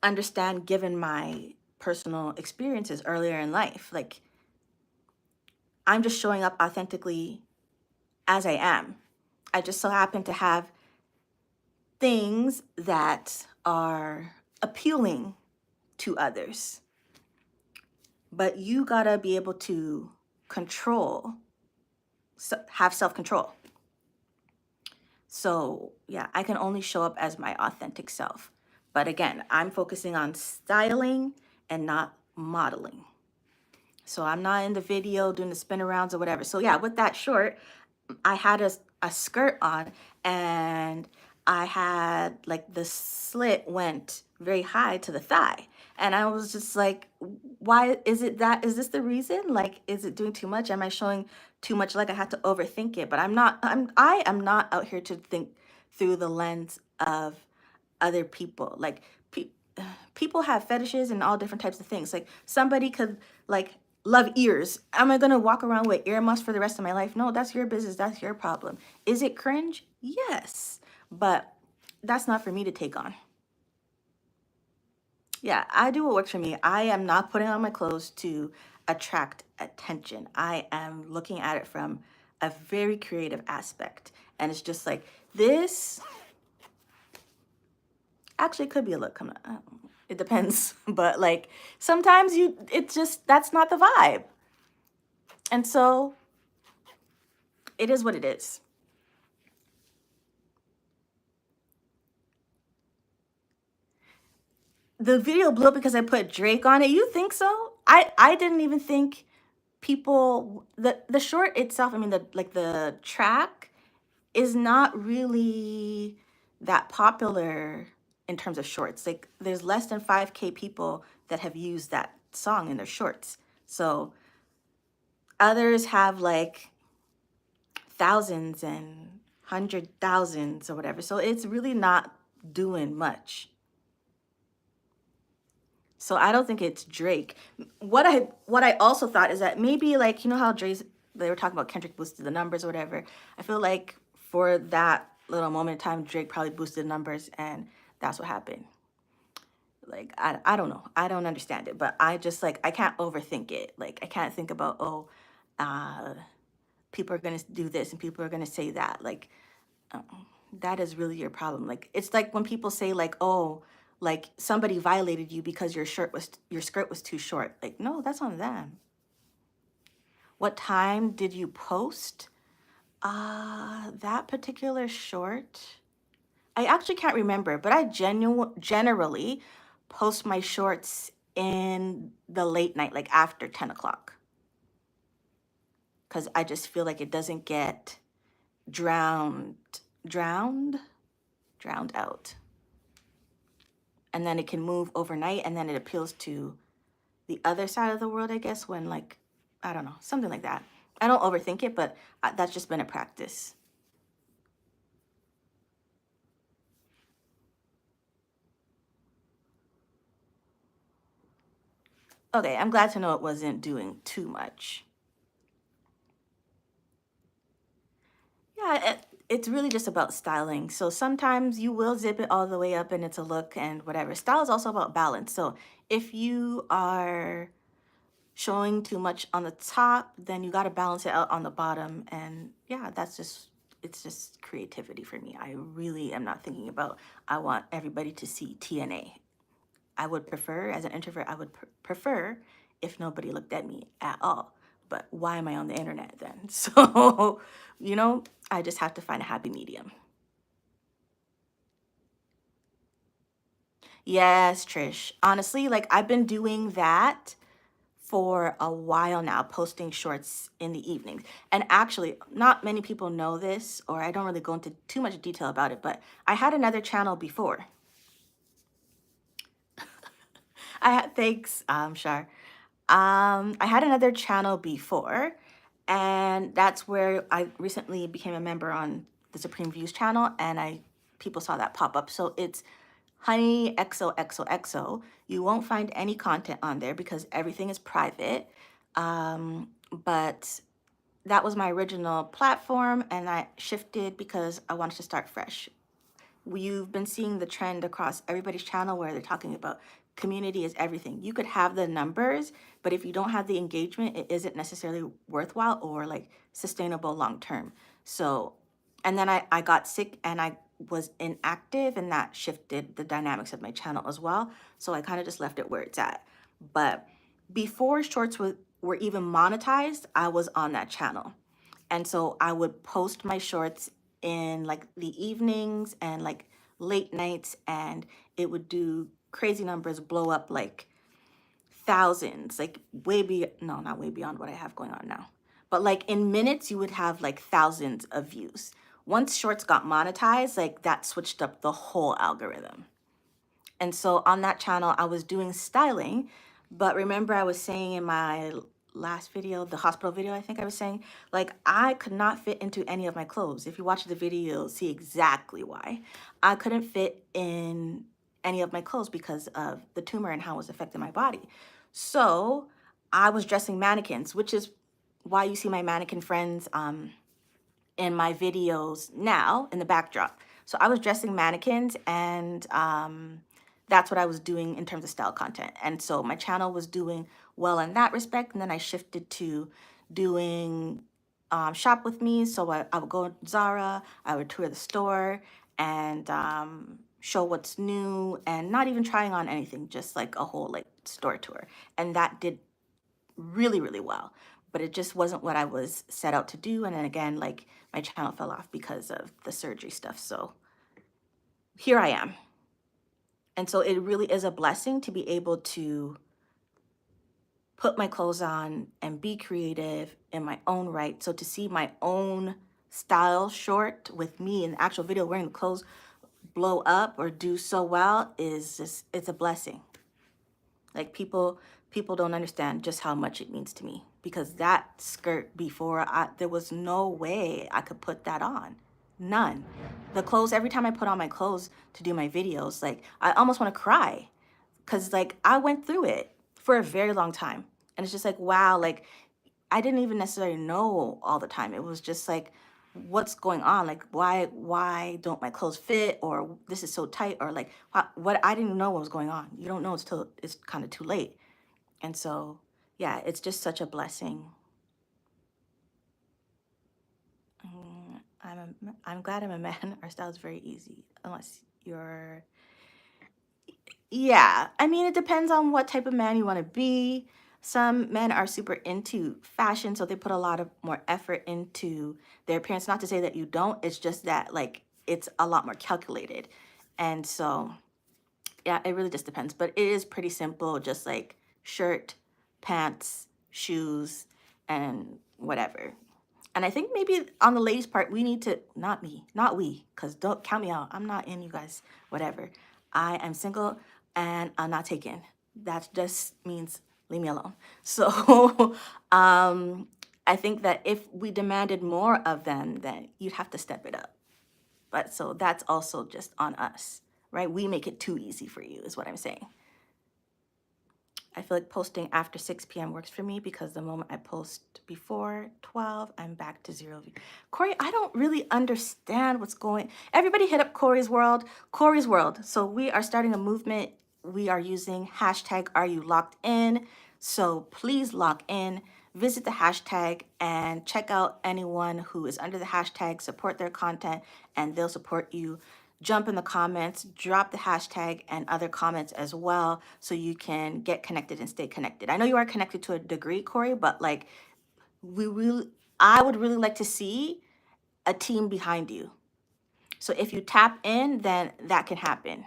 [SPEAKER 1] understand given my personal experiences earlier in life. Like, I'm just showing up authentically as I am. I just so happen to have things that are appealing to others. But you gotta be able to control, have self control. So, yeah, I can only show up as my authentic self. But again, I'm focusing on styling and not modeling. So I'm not in the video doing the spin arounds or whatever. So yeah, with that short, I had a skirt on, and I had like the slit went very high to the thigh. And I was just like, why is it that? Is this the reason? Like, is it doing too much? Am I showing too much? Like I had to overthink it, but I'm not, I am not out here to think through the lens of other people. Like, people have fetishes and all different types of things. Like, somebody could like love ears. Am I gonna walk around with earmuffs for the rest of my life? No, that's your business. That's your problem. Is it cringe? Yes, but that's not for me to take on. Yeah, I do what works for me. I am not putting on my clothes to attract attention. I am looking at it from a very creative aspect. And it's just like, this actually could be a look. It depends. But like, sometimes it's just, that's not the vibe. And so it is what it is. The video blew up because I put Drake on it. You think so? I didn't even think people, the short itself, I mean, the track is not really that popular in terms of shorts. Like, there's less than 5K people that have used that song in their shorts. So others have like thousands and 100,000s or whatever. So it's really not doing much. So I don't think it's Drake. What I also thought is that maybe, like, you know how they were talking about Kendrick boosted the numbers or whatever. I feel like for that little moment in time, Drake probably boosted the numbers, and that's what happened. Like, I don't know. I don't understand it, but I just, like, I can't overthink it. Like, I can't think about, oh, uh people are going to do this and people are going to say that. Like, uh, that is really your problem. Like, it's like when people say, like, oh, like somebody violated you because your skirt was too short. Like, no, that's on them. What time did you post that particular short? I actually can't remember, but I generally post my shorts in the late night, like after 10 o'clock, because I just feel like it doesn't get drowned, drowned, drowned out. And then it can move overnight, and then it appeals to the other side of the world, I guess, when like, I don't know, something like that. I don't overthink it, but that's just been a practice. Okay, I'm glad to know it wasn't doing too much. Yeah, it's really just about styling. So sometimes you will zip it all the way up and it's a look and whatever. Style is also about balance. So if you are showing too much on the top, then you got to balance it out on the bottom. And yeah, it's just creativity for me. I really am not thinking about, I want everybody to see TNA. I would prefer, as an introvert, I would prefer if nobody looked at me at all. But why am I on the internet then? So, I just have to find a happy medium. Yes, Trish. Honestly, like I've been doing that for a while now, posting shorts in the evenings. And actually, not many people know this, or I don't really go into too much detail about it, but I had another channel before. Thanks, Shar. I had another channel before, and that's where I recently became a member on the Supreme Views channel, and people saw that pop up. So it's Honey XOXOXO. You won't find any content on there because everything is private. But that was my original platform, and I shifted because I wanted to start fresh. You've been seeing the trend across everybody's channel where they're talking about community is everything. You could have the numbers, but if you don't have the engagement, it isn't necessarily worthwhile or like sustainable long term. So, and then I got sick and I was inactive, and that shifted the dynamics of my channel as well. So I kind of just left it where it's at. But before shorts were even monetized, I was on that channel. And so I would post my shorts in like the evenings and like late nights, and it would do crazy numbers, blow up like thousands, like no, not way beyond what I have going on now. But like in minutes, you would have like thousands of views. Once shorts got monetized, like that switched up the whole algorithm. And so on that channel, I was doing styling. But remember, I was saying in my last video, the hospital video, I think I was saying, like, I could not fit into any of my clothes. If you watch the video, you'll see exactly why. I couldn't fit in any of my clothes because of the tumor and how it was affecting my body. So I was dressing mannequins, which is why you see my mannequin friends in my videos now in the backdrop. So I was dressing mannequins, and that's what I was doing in terms of style content. And so my channel was doing well in that respect. And then I shifted to doing shop with me. So I would go to Zara, I would tour the store and show what's new, and not even trying on anything, just like a whole like store tour. And that did really, really well. But it just wasn't what I was set out to do. And then again, like my channel fell off because of the surgery stuff. So here I am. And so it really is a blessing to be able to put my clothes on and be creative in my own right. So to see my own style short with me in the actual video wearing the clothes blow up or do so well is just, it's a blessing. Like people don't understand just how much it means to me, because that skirt before, there was no way I could put that on. None. The clothes, every time I put on my clothes to do my videos, like I almost want to cry, because like I went through it for a very long time. And it's just like, wow, like I didn't even necessarily know all the time. It was just like, what's going on? Like, why don't my clothes fit? Or this is so tight? Or like, what I didn't know what was going on. You don't know until it's kind of too late. And so, yeah, it's just such a blessing. I'm glad I'm a man. Our style is very easy, unless you're, yeah. I mean, it depends on what type of man you want to be. Some men are super into fashion, so they put a lot of more effort into their appearance. Not to say that you don't, it's just that like it's a lot more calculated. And so, yeah, it really just depends. But it is pretty simple, just like shirt, pants, shoes, and whatever. And I think maybe on the ladies' part, we need to, not me, not we, because don't count me out. I'm not in, you guys, whatever. I am single and I'm not taken. That just means leave me alone. So I think that if we demanded more of them, then you'd have to step it up. But so that's also just on us, right? We make it too easy for you, is what I'm saying. I feel like posting after 6 p.m. works for me because the moment I post before 12, I'm back to 0 view. Corey, I don't really understand what's going. Everybody hit up Corey's World. Corey's World. So we are starting a movement. We are using hashtag Are You Locked In? So please lock in. Visit the hashtag and check out anyone who is under the hashtag, support their content, and they'll support you. Jump in the comments, drop the hashtag and other comments as well so you can get connected and stay connected. I know you are connected to a degree, Corey, but like I would really like to see a team behind you. So if you tap in, then that can happen.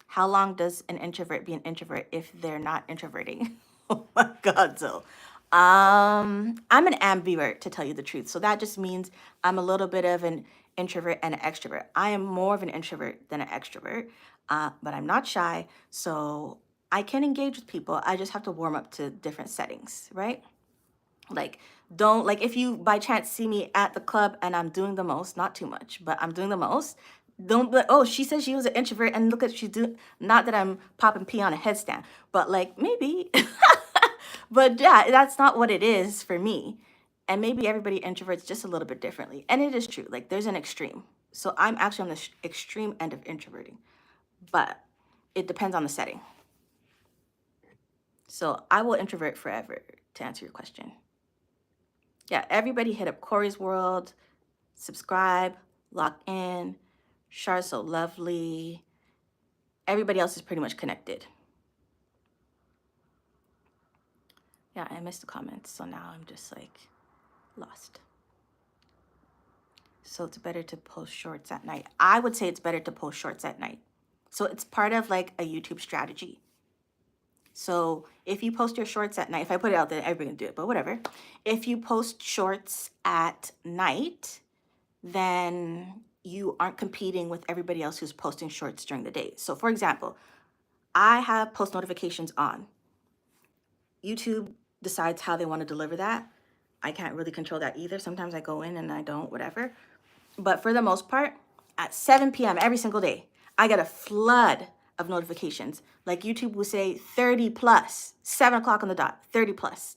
[SPEAKER 1] How long does an introvert be an introvert if they're not introverting? Oh my God, so I'm an ambivert to tell you the truth. So that just means I'm a little bit of an introvert and an extrovert. I am more of an introvert than an extrovert, but I'm not shy. So I can engage with people. I just have to warm up to different settings, right? Like, don't, like, if you by chance see me at the club and I'm doing the most, not too much, but I'm doing the most, don't be like, oh, she said she was an introvert and look at she's doing, not that I'm popping pee on a headstand, but like maybe. But yeah, that's not what it is for me. And maybe everybody introverts just a little bit differently. And it is true, like, there's an extreme. So I'm actually on the extreme end of introverting, but it depends on the setting. So I will introvert forever, to answer your question. Yeah, everybody hit up Corey's World, subscribe, lock in. Char's so lovely. Everybody else is pretty much connected. Yeah, I missed the comments, so now I'm just like lost. So it's better to post shorts at night. I would say it's better to post shorts at night. So it's part of like a YouTube strategy. So if you post your shorts at night, if I put it out there, everybody can do it, but whatever. If you post shorts at night, then you aren't competing with everybody else who's posting shorts during the day. So for example, I have post notifications on. YouTube decides how they want to deliver that. I can't really control that either. Sometimes I go in and I don't, whatever. But for the most part, at 7 p.m. every single day, I get a flood of notifications. Like YouTube will say 30 plus, 7 o'clock on the dot, 30 plus.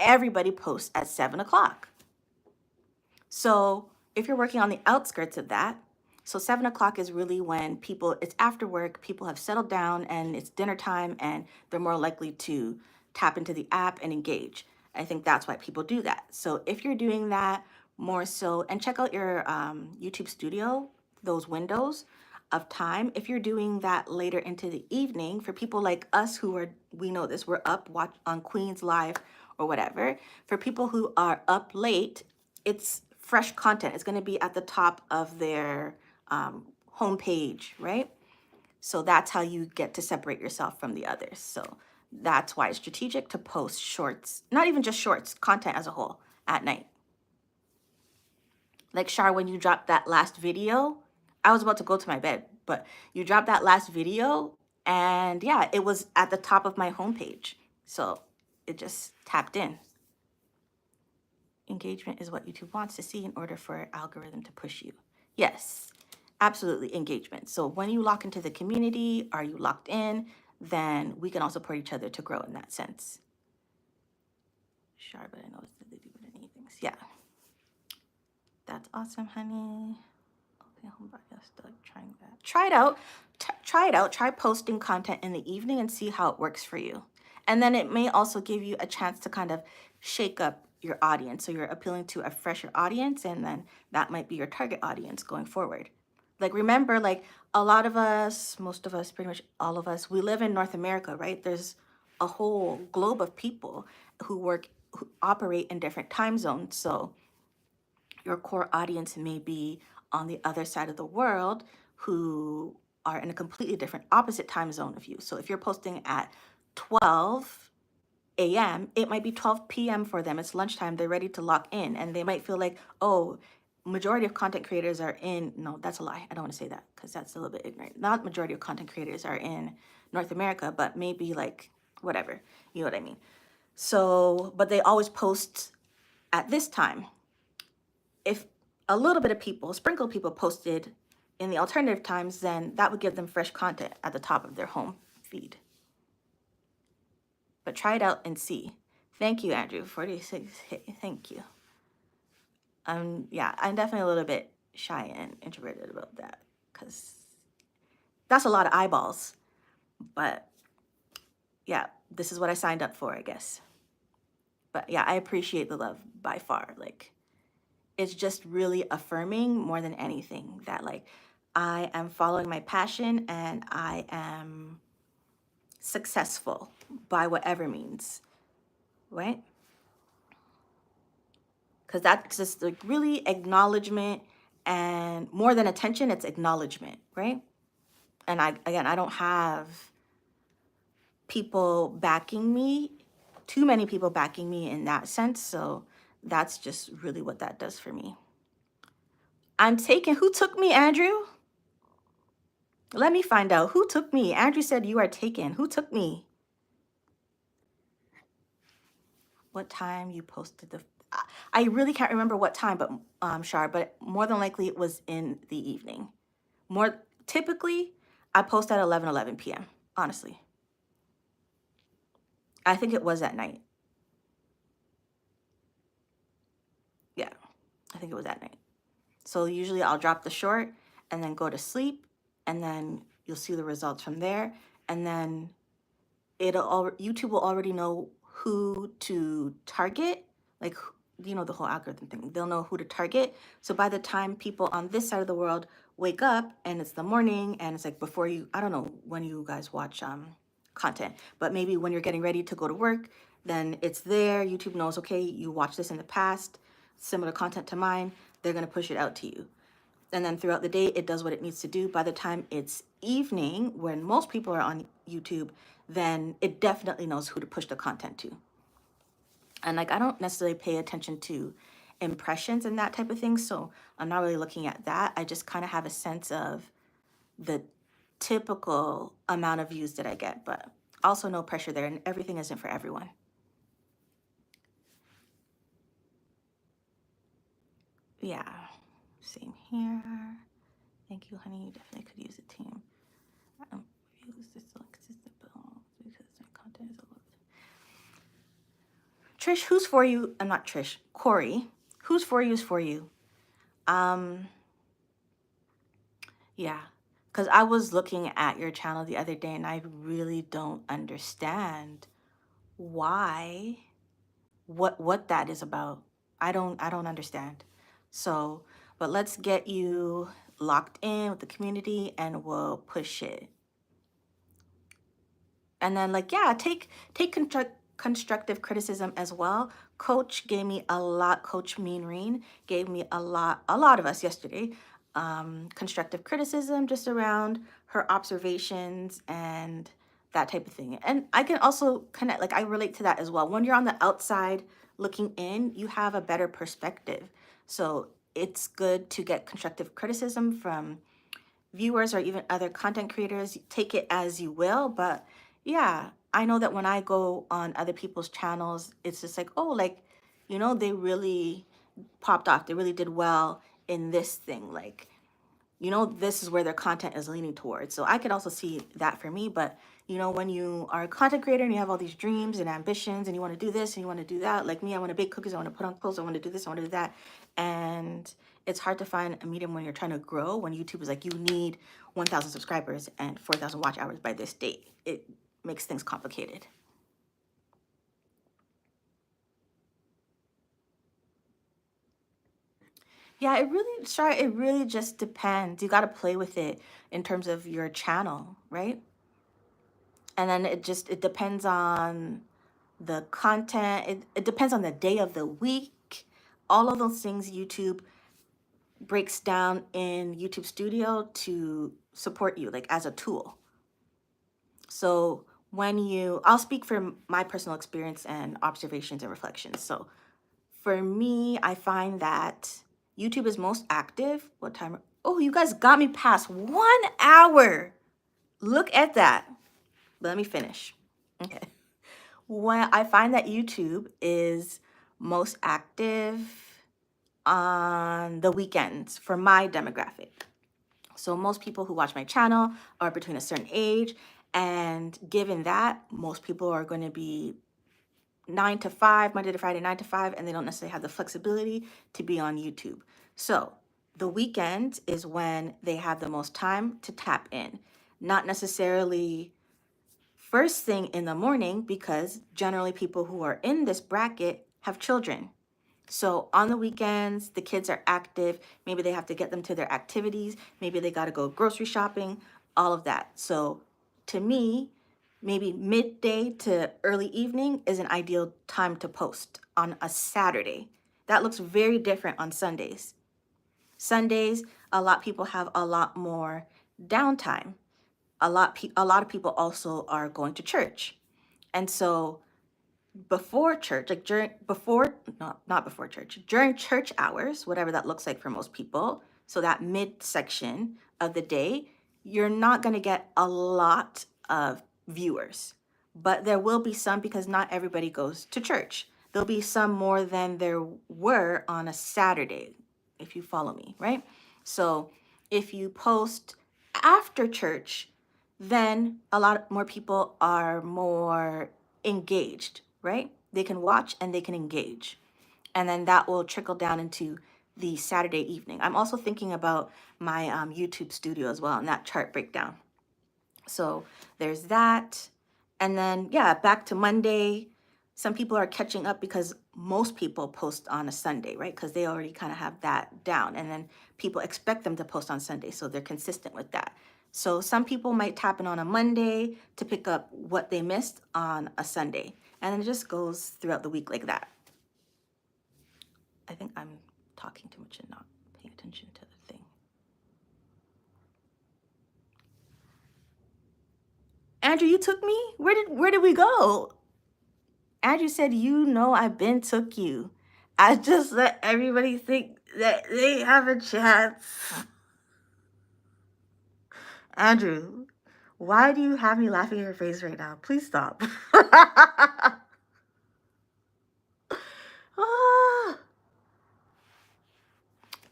[SPEAKER 1] Everybody posts at 7 o'clock. So if you're working on the outskirts of that, so 7 o'clock is really when people, it's after work, people have settled down and it's dinner time and they're more likely to tap into the app and engage. I think that's why people do that. So if you're doing that more so, and check out your YouTube studio, those windows of time. If you're doing that later into the evening, for people like us who are, we know this, we're up watch on Queen's Live or whatever. For people who are up late, it's fresh content. It's going to be at the top of their homepage, right? So that's how you get to separate yourself from the others. So that's why it's strategic to post shorts, not even just shorts, content as a whole at night. Like Shar, when you dropped that last video, I was about to go to my bed, but you dropped that last video and yeah, it was at the top of my homepage. So it just tapped in. Engagement is what YouTube wants to see in order for an algorithm to push you. Yes, absolutely, engagement. So when you lock into the community, are you locked in, then we can all support each other to grow in that sense. Sure, but I know it's the do with any things. Yeah. That's awesome, honey. Okay, I'm still trying that. Try it out. Try it out. Try posting content in the evening and see how it works for you. And then it may also give you a chance to kind of shake up your audience. So you're appealing to a fresher audience, and then that might be your target audience going forward. Like, remember, like a lot of us, most of us, pretty much all of us, we live in North America, right? There's a whole globe of people who operate in different time zones. So your core audience may be on the other side of the world who are in a completely different opposite time zone of you. So if you're posting at 12 a.m., it might be 12 p.m. for them. It's lunchtime. They're ready to lock in. And they might feel like, oh, majority of content creators are in, no, that's a lie. I don't want to say that because that's a little bit ignorant. Not majority of content creators are in North America, but maybe like whatever. You know what I mean? So, but they always post at this time. If a little bit of people, sprinkle people posted in the alternative times, then that would give them fresh content at the top of their home feed. But try it out and see. Thank you, Andrew. 46. Thank you. Yeah, I'm definitely a little bit shy and introverted about that because that's a lot of eyeballs. But yeah, this is what I signed up for, I guess. But yeah, I appreciate the love by far. Like, it's just really affirming more than anything that like I am following my passion and I am successful by whatever means, right? Because that's just like really acknowledgement, and more than attention, it's acknowledgement, right? And I don't have people backing me, too many people backing me in that sense. So that's just really what that does for me. I'm taken. Who took me, Andrew? Let me find out. Who took me? Andrew said you are taken. Who took me? What time you posted the... I really can't remember what time, but Shar, but more than likely it was in the evening. More typically, I post at 11 p.m., honestly. I think it was at night. Yeah, I think it was at night. So usually I'll drop the short and then go to sleep, and then you'll see the results from there. And then YouTube will already know who to target, like, you know, the whole algorithm thing. They'll know who to target. So by the time people on this side of the world wake up and it's the morning and it's like before you, I don't know when you guys watch content, but maybe when you're getting ready to go to work, then it's there. YouTube knows, okay, you watched this in the past, similar content to mine, they're gonna push it out to you. And then throughout the day, it does what it needs to do. By the time it's evening, when most people are on YouTube, then it definitely knows who to push the content to. And like, I don't necessarily pay attention to impressions and that type of thing. So I'm not really looking at that. I just kind of have a sense of the typical amount of views that I get, but also no pressure there. And everything isn't for everyone. Yeah, same here. Thank you, honey. You definitely could use a team. Use this consistent because my content is a lot. Trish, who's for you? I'm not Trish. Corey, who's for you is for you. Yeah, because I was looking at your channel the other day and I really don't understand why, what that is about. I don't understand. So, but let's get you locked in with the community and we'll push it. And then like, yeah, take constructive criticism as well. Coach gave me a lot, Coach Mean Reen gave me a lot of us yesterday, constructive criticism just around her observations and that type of thing. And I can also connect, like I relate to that as well. When you're on the outside looking in, you have a better perspective. So it's good to get constructive criticism from viewers or even other content creators. Take it as you will, but yeah, I know that when I go on other people's channels, it's just like, oh, like, you know, they really popped off. They really did well in this thing. Like, you know, this is where their content is leaning towards. So I could also see that for me. But, you know, when you are a content creator and you have all these dreams and ambitions and you want to do this and you want to do that, like me, I want to bake cookies, I want to put on clothes, I want to do this, I want to do that. And it's hard to find a medium when you're trying to grow, when YouTube is like, you need 1,000 subscribers and 4,000 watch hours by this date. It makes things complicated. Yeah, it really just depends. You got to play with it in terms of your channel, right? And then it depends on the content. It depends on the day of the week. All of those things YouTube breaks down in YouTube Studio to support you, like as a tool. So I'll speak from my personal experience and observations and reflections. So for me, I find that YouTube is most active. What time? Oh, you guys got me past 1 hour. Look at that. Let me finish. Okay. When I find that YouTube is most active on the weekends for my demographic. So most people who watch my channel are between a certain age, and given that, most people are going to be 9 to 5, Monday to Friday, 9 to 5, and they don't necessarily have the flexibility to be on YouTube. So the weekend is when they have the most time to tap in, not necessarily first thing in the morning, because generally people who are in this bracket have children. So on the weekends, the kids are active. Maybe they have to get them to their activities. Maybe they got to go grocery shopping, all of that. So to me, maybe midday to early evening is an ideal time to post on a Saturday. That looks very different on Sundays. Sundays, a lot of people have a lot more downtime. A lot of people also are going to church. And so before church, like during before not before church, during church hours, whatever that looks like for most people, so that mid section of the day, you're not going to get a lot of viewers, but there will be some, because not everybody goes to church. There'll be some more than there were on a Saturday, if you follow me, right? So if you post after church, then a lot more people are more engaged, right? They can watch and they can engage. And then that will trickle down into the Saturday evening. I'm also thinking about my YouTube studio as well and that chart breakdown. So there's that. And then, yeah, back to Monday. Some people are catching up because most people post on a Sunday, right? Because they already kind of have that down. And then people expect them to post on Sunday, so they're consistent with that. So some people might tap in on a Monday to pick up what they missed on a Sunday. And then it just goes throughout the week like that. I think I'm talking too much and not paying attention to the thing. Andrew, you took me? Where did we go? Andrew said, I've been took you. I just let everybody think that they have a chance. Andrew, why do you have me laughing in your face right now? Please stop. Ah.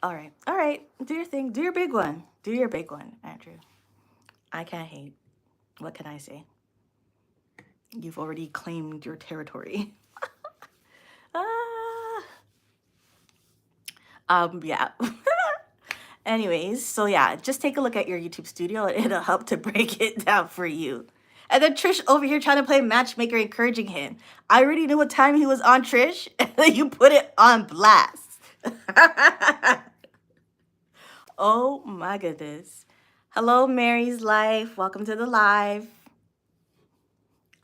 [SPEAKER 1] All right. Do your thing. Do your big one. Do your big one, Andrew. I can't hate. What can I say? You've already claimed your territory. Yeah. Anyways, so yeah, just take a look at your YouTube studio and it'll help to break it down for you. And then Trish over here trying to play matchmaker, encouraging him. I already knew what time he was on, Trish, and then you put it on blast. Oh my goodness. Hello, Mary's Life. Welcome to the live.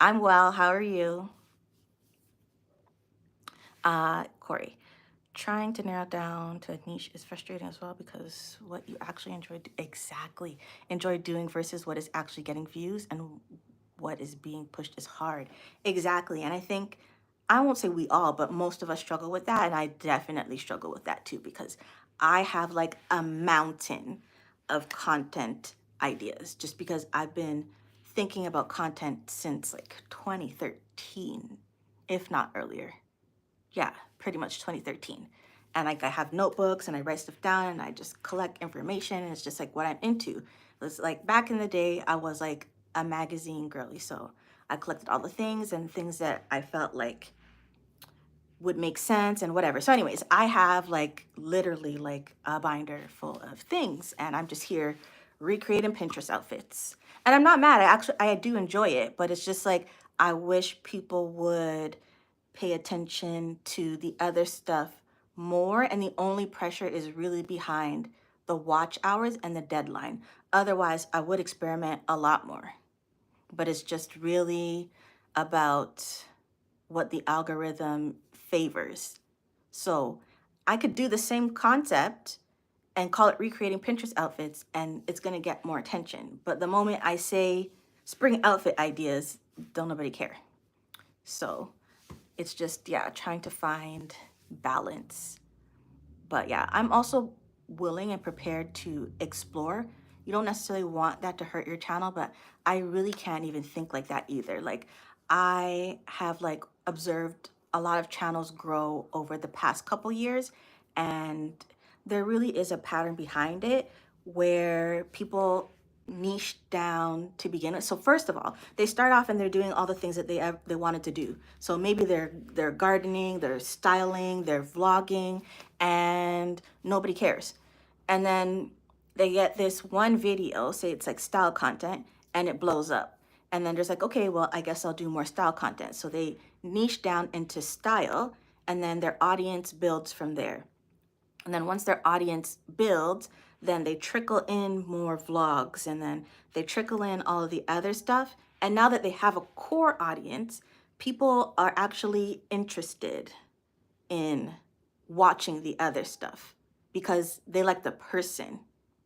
[SPEAKER 1] I'm well. How are you? Corey. Trying to narrow down to a niche is frustrating as well, because what you actually enjoy doing versus what is actually getting views and what is being pushed is hard. Exactly. And I think, I won't say we all, but most of us struggle with that. And I definitely struggle with that too, because I have like a mountain of content ideas, just because I've been thinking about content since like 2013, if not earlier. Yeah, pretty much 2013. And like I have notebooks and I write stuff down and I just collect information, and it's just like what I'm into. It's like back in the day, I was like a magazine girly. So I collected all the things and things that I felt like would make sense and whatever. So anyways, I have like literally like a binder full of things, and I'm just here recreating Pinterest outfits. And I'm not mad. I do enjoy it, but it's just like I wish people would pay attention to the other stuff more, and the only pressure is really behind the watch hours and the deadline. Otherwise, I would experiment a lot more. But it's just really about what the algorithm favors. So I could do the same concept and call it recreating Pinterest outfits, and it's going to get more attention. But the moment I say spring outfit ideas, don't nobody care. So it's just, yeah, trying to find balance. But yeah, I'm also willing and prepared to explore. You don't necessarily want that to hurt your channel, but I really can't even think like that either. Like, I have like observed a lot of channels grow over the past couple years, and there really is a pattern behind it where people niche down to begin with. So first of all, they start off and they're doing all the things that they wanted to do. So maybe they're gardening, they're styling, they're vlogging, and nobody cares. And then they get this one video, say it's like style content, and it blows up. And then there's like, okay, well, I guess I'll do more style content. So they niche down into style, and then their audience builds from there. And then once their audience builds, then they trickle in more vlogs, and then they trickle in all of the other stuff. And now that they have a core audience, people are actually interested in watching the other stuff because they like the person,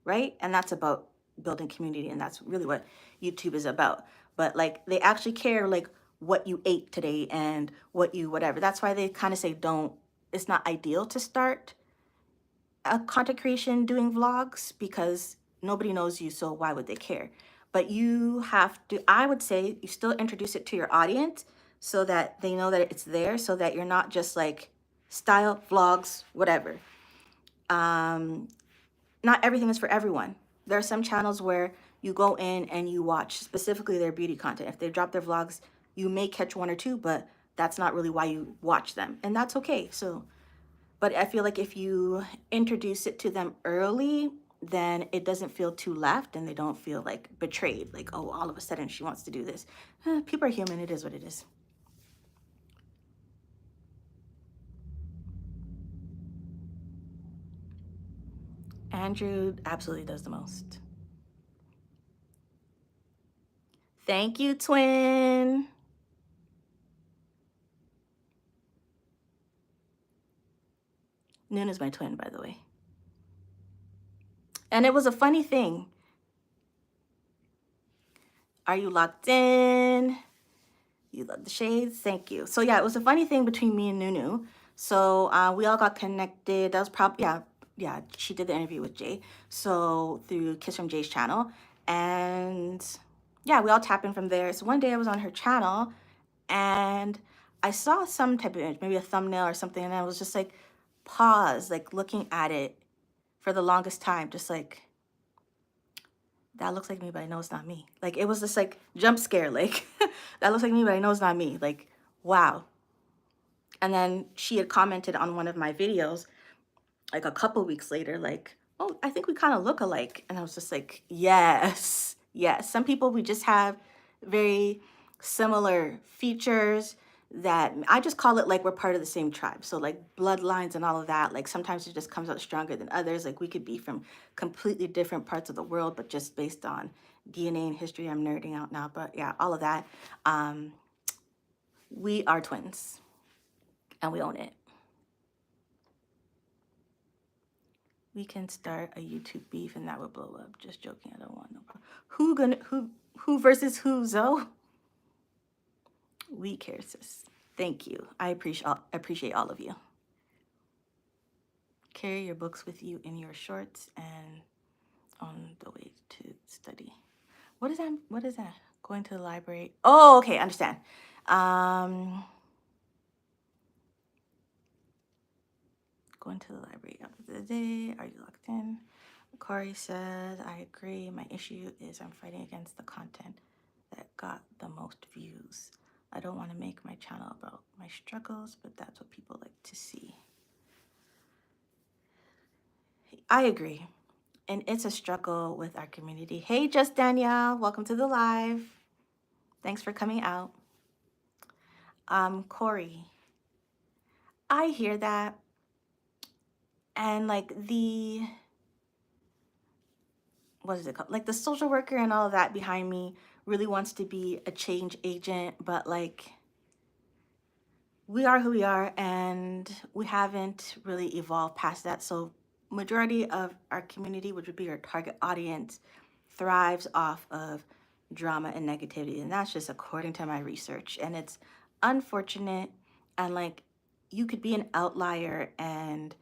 [SPEAKER 1] right? And that's about building community, and that's really what YouTube is about. But like, they actually care like what you ate today and what you whatever. That's why they kind of say don't, it's not ideal to start a content creation doing vlogs because nobody knows you, so why would they care? But you have to, I would say, you still introduce it to your audience so that they know that it's there, so that you're not just like style vlogs, whatever. Not everything is for everyone. There are some channels where you go in and you watch specifically their beauty content. If they drop their vlogs, you may catch one or two, but that's not really why you watch them, and that's okay. So but I feel like if you introduce it to them early, then it doesn't feel too left and they don't feel like betrayed. Like, oh, all of a sudden she wants to do this. People are human. It is what it is. Andrew absolutely does the most. Thank you, twin. Noon is my twin, by the way. And it was a funny thing. Are you locked in? You love the shades. Thank you. So yeah, it was a funny thing between me and Nunu. So we all got connected. That was probably, yeah. She did the interview with Jay. So through Kiss from Jay's channel, and yeah, we all tap in from there. So one day I was on her channel, and I saw some type of image, maybe a thumbnail or something, and I was just like, pause, like looking at it for the longest time, just like, that looks like me, but I know it's not me. Like, it was just like jump scare, like that looks like me, but I know it's not me. Like, wow. And then she had commented on one of my videos like a couple weeks later, like, oh, I think we kind of look alike. And I was just like, yes, yes. Some people, we just have very similar features that I just call it like we're part of the same tribe. So like bloodlines and all of that, like sometimes it just comes out stronger than others. Like we could be from completely different parts of the world, but just based on DNA and history, I'm nerding out now, but yeah, all of that. We are twins and we own it. We can start a YouTube beef and that would blow up. Just joking, I don't want no problem. Who versus who, Zoe? We care, sis. Thank you. I appreciate all of you. Carry your books with you in your shorts and on the way to study. What is that? What is that? Going to the library. Oh, okay, understand. Going to the library after the day. Are you locked in? Corey says, I agree. My issue is I'm fighting against the content that got the most views. I don't want to make my channel about my struggles, but that's what people like to see. I agree. And it's a struggle with our community. Hey, Just Danielle, welcome to the live. Thanks for coming out. Corey, I hear that. And like what is it called? Like the social worker and all of that behind me really wants to be a change agent, but like we are who we are and we haven't really evolved past that. So majority of our community, which would be our target audience, thrives off of drama and negativity. And that's just according to my research. And it's unfortunate. And like, you could be an outlier and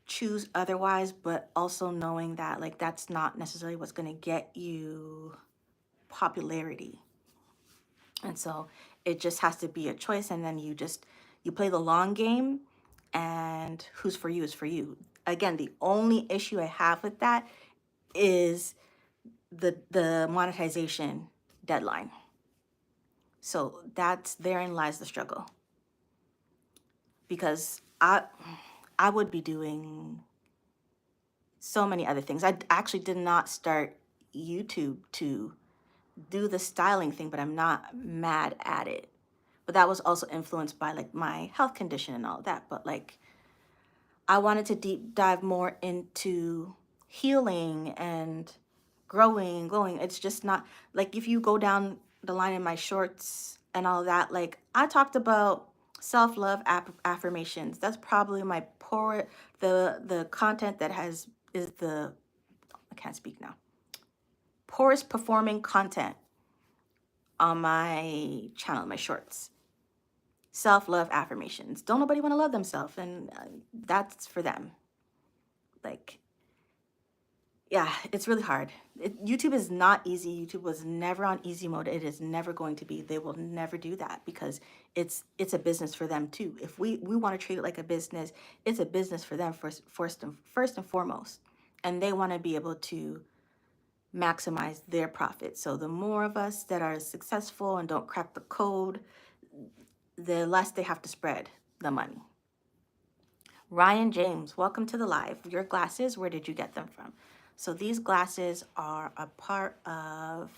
[SPEAKER 1] choose otherwise, but also knowing that like that's not necessarily what's going to get you popularity. And so it just has to be a choice. And then you play the long game, and who's for you is for you. Again, the only issue I have with that is the monetization deadline. So that's therein lies the struggle, because I would be doing so many other things. I actually did not start YouTube to do the styling thing, but I'm not mad at it. But that was also influenced by like my health condition and all that. But like, I wanted to deep dive more into healing and growing, glowing. It's just not like, if you go down the line in my shorts and all that, like I talked about self-love affirmations. That's probably my poor the content that has is the I can't speak now. Poorest performing content on my channel, my shorts. Self-love affirmations. Don't nobody want to love themselves, and that's for them. Like, yeah, it's really hard. YouTube is not easy. YouTube was never on easy mode. It is never going to be. They will never do that, because it's a business for them too. If we want to treat it like a business, it's a business for them first and foremost, and they want to be able to maximize their profit. So the more of us that are successful and don't crack the code, the less they have to spread the money. Ryan James, welcome to the live. Your glasses, where did you get them from? So these glasses are a part of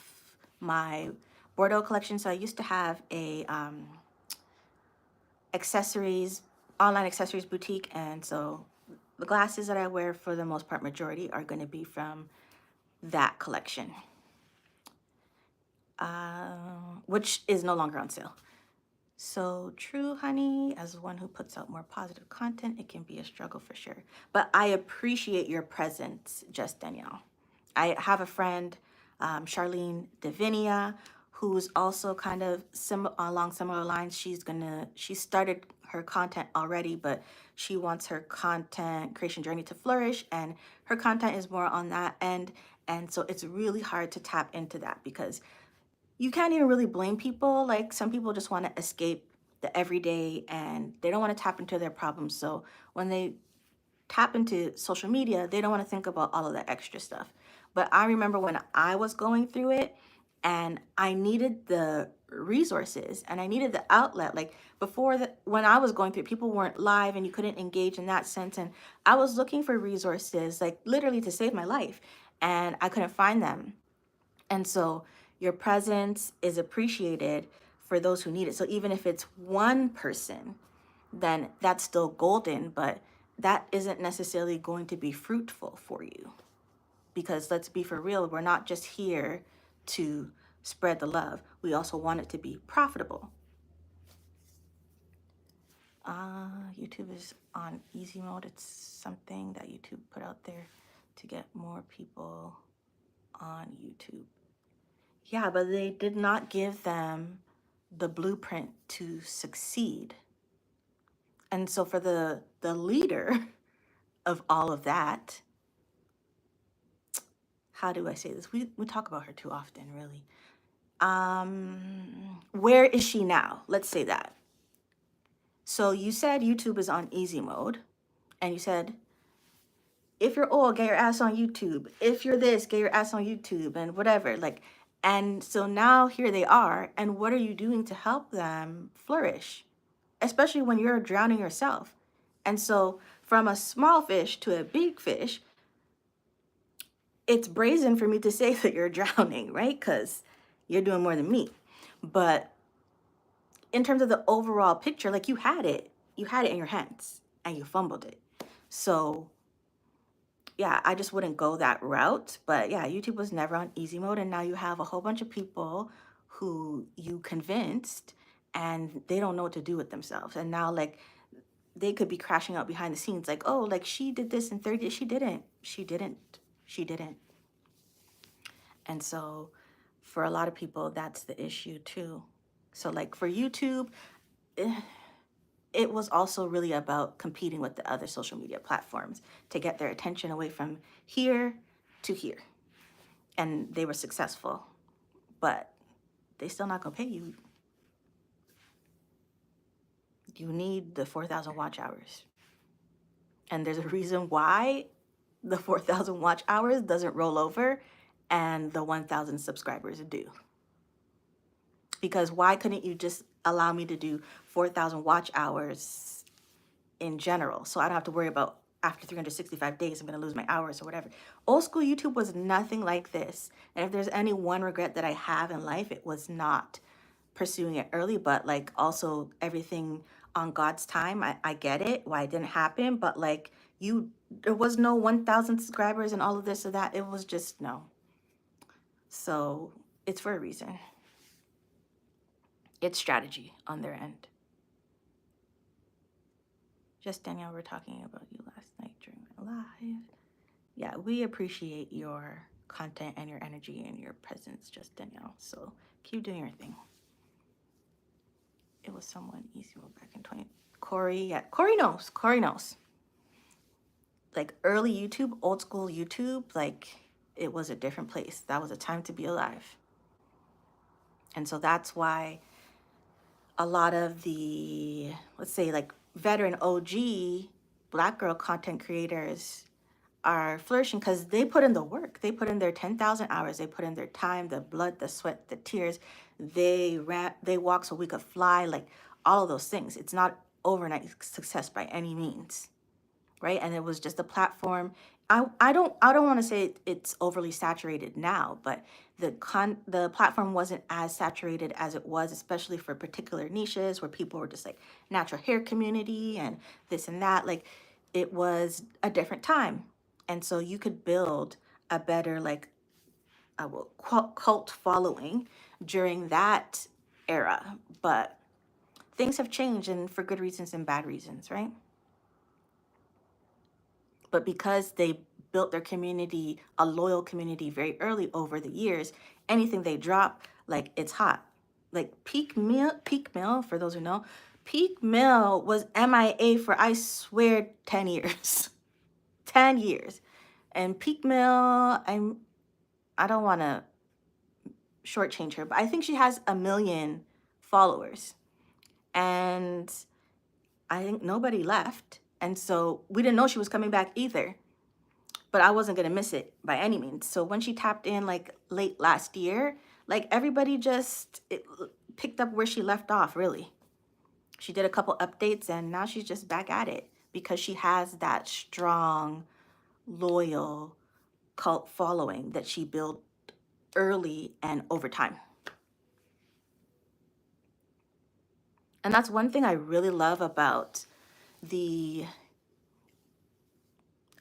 [SPEAKER 1] my Bordeaux collection. So I used to have a accessories, online accessories boutique. And so the glasses that I wear, for the most part, majority, are going to be from that collection, which is no longer on sale. So true, honey, as one who puts out more positive content, it can be a struggle for sure. But I appreciate your presence, Just Danielle. I have a friend, Charlene Davinia, who's also kind of along similar lines. She started her content already, but she wants her content creation journey to flourish, and her content is more on that end. And so it's really hard to tap into that, because you can't even really blame people. Like, some people just want to escape the everyday and they don't want to tap into their problems. So when they tap into social media, they don't want to think about all of that extra stuff. But I remember when I was going through it, and I needed the resources and I needed the outlet. Like, when I was going through it, people weren't live and you couldn't engage in that sense. And I was looking for resources, like literally to save my life, and I couldn't find them. And so your presence is appreciated for those who need it. So even if it's one person, then that's still golden, but that isn't necessarily going to be fruitful for you. Because let's be for real, we're not just here to spread the love. We also want it to be profitable. YouTube is on easy mode. It's something that YouTube put out there to get more people on YouTube. Yeah, but they did not give them the blueprint to succeed. And so for the leader of all of that, how do I say this? We talk about her too often, really. Where is she now? Let's say that. So you said YouTube is on easy mode, and you said, if you're old, get your ass on YouTube. If you're this, get your ass on YouTube, and whatever. Like, and so now here they are, and what are you doing to help them flourish? Especially when you're drowning yourself. And so from a small fish to a big fish, it's brazen for me to say that you're drowning, right? Because you're doing more than me. But in terms of the overall picture, like, you had it in your hands and you fumbled it. So yeah, I just wouldn't go that route. But yeah, YouTube was never on easy mode, and now you have a whole bunch of people who you convinced, and they don't know what to do with themselves. And now, like, they could be crashing out behind the scenes, like, oh, like, she did this in 30 days. She didn't. And so for a lot of people, that's the issue too. So like for YouTube, eh, it was also really about competing with the other social media platforms to get their attention away from here to here. And they were successful, but they still not gonna pay you. You need the 4,000 watch hours. And there's a reason why the 4,000 watch hours doesn't roll over and the 1,000 subscribers do. Because why couldn't you just allow me to do 4,000 watch hours in general? So I don't have to worry about after 365 days, I'm going to lose my hours or whatever. Old school YouTube was nothing like this. And if there's any one regret that I have in life, it was not pursuing it early, but like also everything on God's time. I get it, why it didn't happen, but like there was no 1,000 subscribers and all of this or that. It was just no. So it's for a reason. It's strategy on their end. Just Danielle, we're talking about you last night during my live. Yeah, we appreciate your content and your energy and your presence, just Danielle. So keep doing your thing. It was someone easy back in 20. Corey, yeah, Corey knows. Like early YouTube, old school YouTube, like it was a different place. That was a time to be alive. And so that's why a lot of the, let's say like veteran OG Black girl content creators are flourishing because they put in the work. They put in their 10,000 hours. They put in their time, the blood, the sweat, the tears. They walk so we could fly, like all of those things. It's not overnight success by any means, right? And it was just a platform. I don't want to say it's overly saturated now, but the platform wasn't as saturated as it was, especially for particular niches where people were just like natural hair community and this and that. Like it was a different time. And so you could build a better like cult following during that era. But things have changed, and for good reasons and bad reasons, right? But because they built their community, a loyal community very early over the years, anything they drop, like it's hot. Like Peak Mill, for those who know, Peak Mill was MIA for, I swear, 10 years. 10 years. And Peak Mill, I don't want to shortchange her, but I think she has 1 million followers. And I think nobody left. And so we didn't know she was coming back either. But I wasn't going to miss it by any means. So when she tapped in like late last year, like everybody just picked up where she left off, really. She did a couple updates and now she's just back at it because she has that strong, loyal cult following that she built early and over time. And that's one thing I really love about the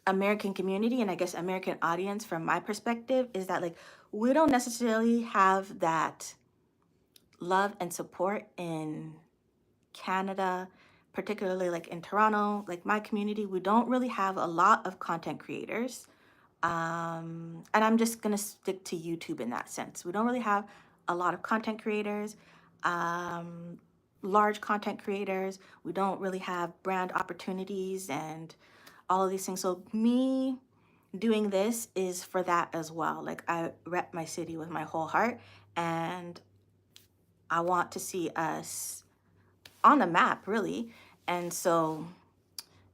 [SPEAKER 1] American community and I guess American audience from my perspective is that like we don't necessarily have that love and support in Canada, particularly like in Toronto, like my community. We don't really have a lot of content creators. And I'm just gonna stick to YouTube in that sense. We don't really have a lot of content creators, large content creators. We don't really have brand opportunities and all of these things. So me doing this is for that as well. Like I rep my city with my whole heart and I want to see us on the map, really. And so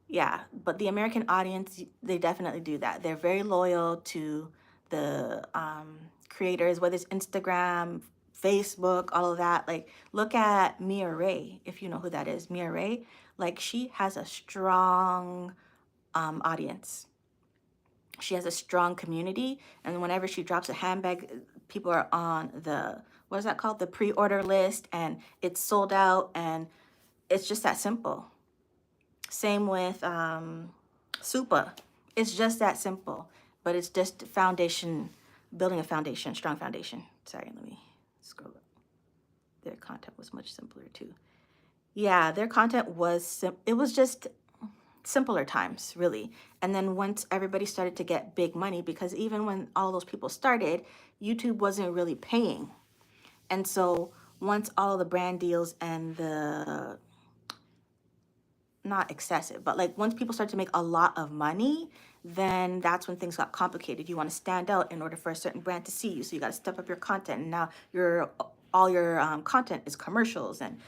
[SPEAKER 1] yeah, but the American audience, they definitely do that. They're very loyal to the creators, whether it's Instagram, Facebook, all of that. Like, look at Mia Ray, if you know who that is. Mia Ray, like, she has a strong audience. She has a strong community. And whenever she drops a handbag, people are on the, what is that called? The pre-order list, and it's sold out, and it's just that simple. Same with Supa. It's just that simple, but it's just foundation, building a foundation, strong foundation. Sorry, let me scroll up. Their content was much simpler too. Yeah, their content was, it was just simpler times, really. And then once everybody started to get big money, because even when all those people started, YouTube wasn't really paying. And so once all the brand deals and the, not excessive, but like once people start to make a lot of money, then that's when things got complicated. You want to stand out in order for a certain brand to see you. So you got to step up your content. And now all your content is commercials, and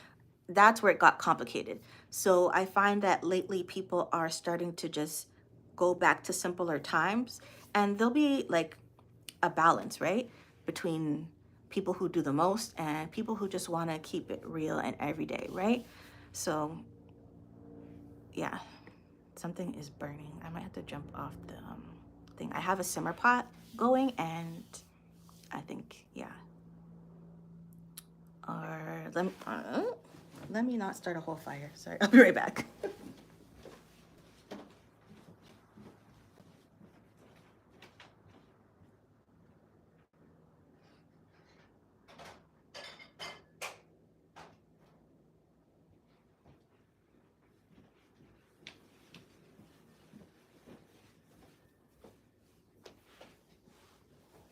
[SPEAKER 1] that's where it got complicated. So I find that lately people are starting to just go back to simpler times, and there'll be like a balance, right? Between people who do the most and people who just want to keep it real and everyday, right? So yeah, something is burning. I might have to jump off the thing. I have a simmer pot going, and I think, yeah. Or let me not start a whole fire. Sorry, I'll be right back.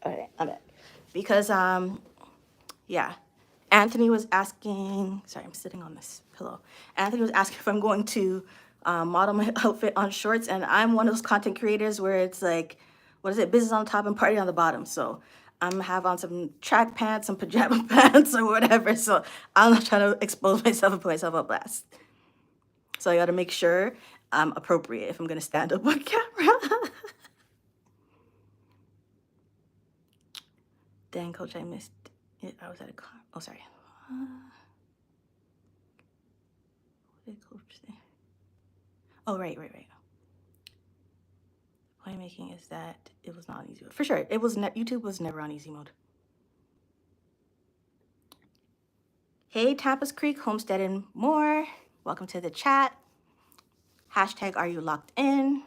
[SPEAKER 1] All right, I'm back. Because yeah, Anthony was asking, sorry, I'm sitting on this pillow. Anthony was asking if I'm going to model my outfit on shorts, and I'm one of those content creators where it's like, what is it, business on top and party on the bottom. So I'm have on some track pants, some pajama pants or whatever. So I'm not trying to expose myself and put myself up last. So I got to make sure I'm appropriate if I'm going to stand up on camera. Dang, coach, I missed it. I was at a car. Oh, sorry. What did coach say? Oh, right. Point making is that it was not on easy mode. For sure, it was YouTube was never on easy mode. Hey, Tapas Creek, Homestead and more. Welcome to the chat. Hashtag are you locked in?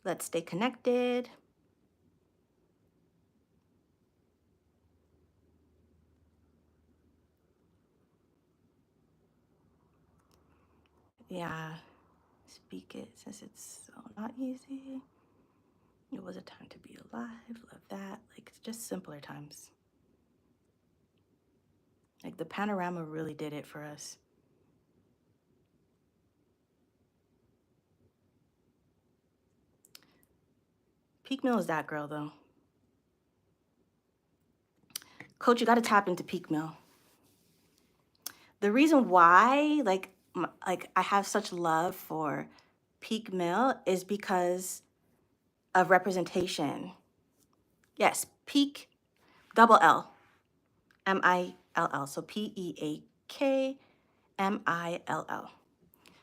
[SPEAKER 1] Let's stay connected. Yeah, speak it since it's so not easy. It was a time to be alive. Love that. Like, it's just simpler times. Like, the panorama really did it for us. Peak Mill is that girl, though. Coach, you got to tap into Peak Mill. The reason why, like I have such love for Peak Mill is because of representation. Yes, Peak, double L, Mill. So PeakMill.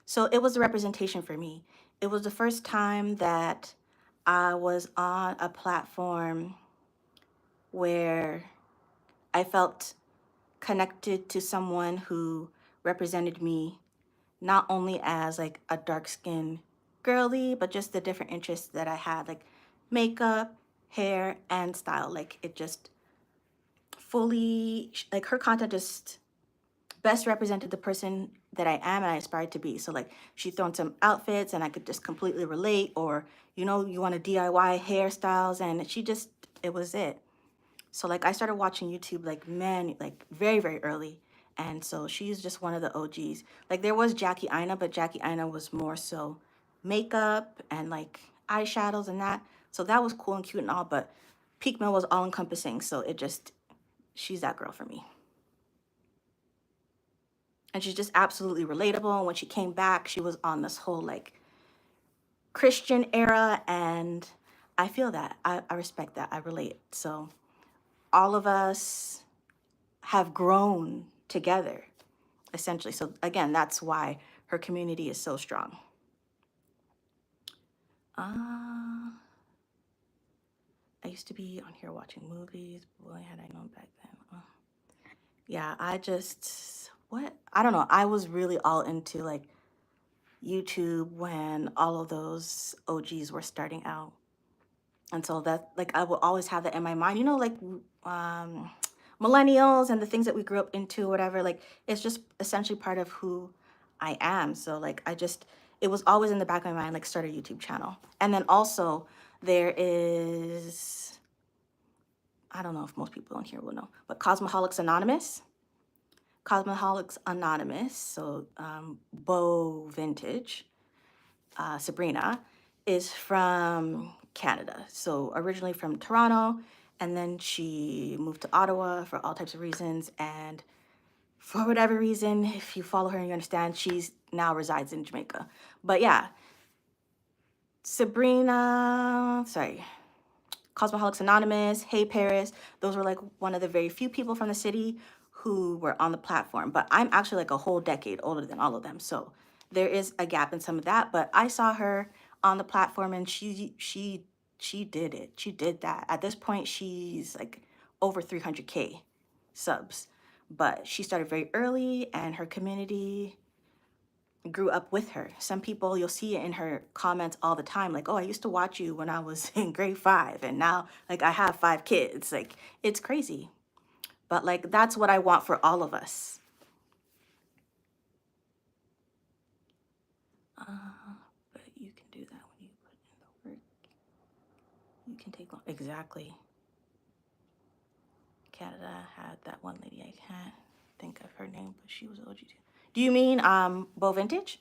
[SPEAKER 1] So it was a representation for me. It was the first time that I was on a platform where I felt connected to someone who represented me not only as like a dark skinned girly, but just the different interests that I had, like makeup, hair, and style. Like it just fully, like her content just best represented the person that I am and I aspired to be. So like she thrown some outfits and I could just completely relate, or you know, you want to DIY hairstyles, and she just, it was it. So like I started watching YouTube like like very, very early. And so she's just one of the OGs. Like there was Jackie Aina, but Jackie Aina was more so makeup and like eyeshadows and that. So that was cool and cute and all, but Peak Mill was all encompassing. So it just, she's that girl for me. And she's just absolutely relatable. And when she came back, she was on this whole like Christian era. And I feel that. I respect that. I relate. So all of us have grown together, essentially. So again, that's why her community is so strong. I used to be on here watching movies. Boy, had I known back then. Yeah, I just, what? I don't know. I was really all into like YouTube when all of those OGs were starting out. And so that, like, I will always have that in my mind, you know, like um, millennials and the things that we grew up into, whatever, like, it's just essentially part of who I am. So, like, I just, it was always in the back of my mind, like start a YouTube channel. And then also there is, I don't know if most people on here will know, but Cosmoholics Anonymous. Cosmoholics Anonymous, so Beau Vintage, Sabrina, is from Canada. So originally from Toronto, and then she moved to Ottawa for all types of reasons. And for whatever reason, if you follow her and you understand, she's now resides in Jamaica. But yeah, Cosmoholics Anonymous, Hey Paris, those were like one of the very few people from the city who were on the platform. But I'm actually like a whole decade older than all of them. So there is a gap in some of that. But I saw her on the platform and she did it. She did that. At this point, she's like over 300K subs. But she started very early and her community grew up with her. Some people, you'll see it in her comments all the time, like, oh, I used to watch you when I was in grade 5 and now like I have 5 kids. Like, it's crazy. But like, that's what I want for all of us. But you can do that when you put in the work. You can take long. Exactly. Canada had that one lady, I can't think of her name, but she was OG too. Do you mean Beau Vintage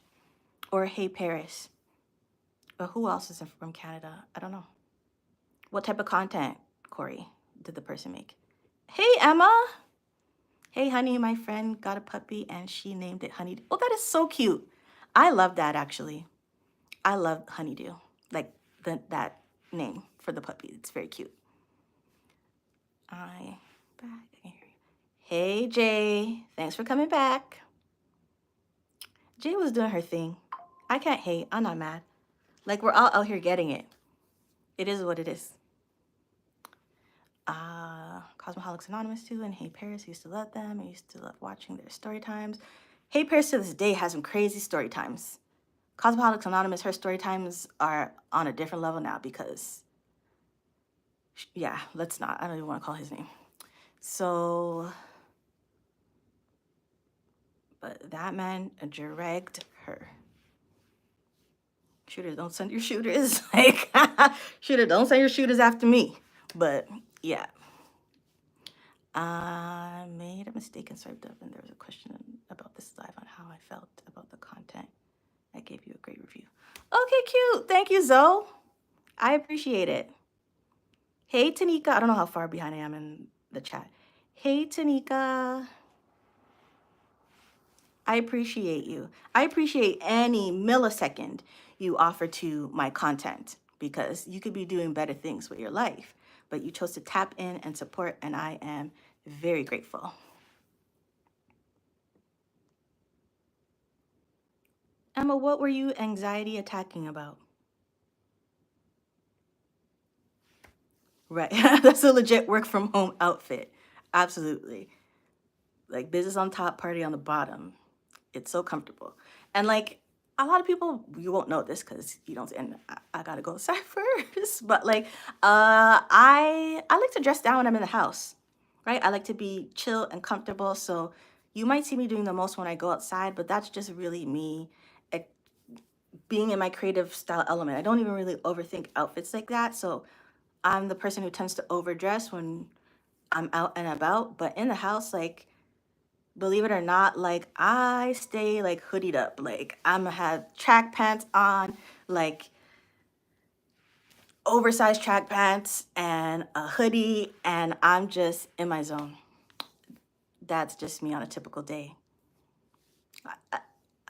[SPEAKER 1] or Hey Paris? But who else is from Canada? I don't know. What type of content, Corey, did the person make? Hey, Emma. Hey, honey, my friend got a puppy and she named it Honeydew. Oh, that is so cute. I love that, actually. I love Honeydew, like that name for the puppy. It's very cute. I can hear you. Hey, Jay. Thanks for coming back. Jay was doing her thing. I can't hate. I'm not mad. Like, we're all out here getting it. It is what it is. Cosmoholics Anonymous too, and Hey Paris, I used to love them. I used to love watching their story times. Hey Paris to this day has some crazy story times. Cosmoholics Anonymous, her story times are on a different level now because, yeah, let's not. I don't even want to call his name. So, but that man dragged her. Shooters, don't send your shooters. Like, shooter, don't send your shooters after me. But yeah. I made a mistake and swiped up, and there was a question about this live on how I felt about the content. I gave you a great review. Okay, cute. Thank you, Zoe. I appreciate it. Hey, Tanika. I don't know how far behind I am in the chat. Hey, Tanika. I appreciate you. I appreciate any millisecond you offer to my content because you could be doing better things with your life, but you chose to tap in and support, and I am very grateful. Emma, what were you anxiety attacking about? Right. That's a legit work from home outfit. Absolutely. Like business on top, party on the bottom. It's so comfortable. And like a lot of people, you won't know this because you don't, and I gotta go outside first. But like, I like to dress down when I'm in the house, right? I like to be chill and comfortable. So you might see me doing the most when I go outside, but that's just really me being in my creative style element. I don't even really overthink outfits like that. So I'm the person who tends to overdress when I'm out and about, but in the house, like, believe it or not, like, I stay like hoodied up. Like, I'm gonna have track pants on, like oversized track pants and a hoodie, and I'm just in my zone. That's just me on a typical day.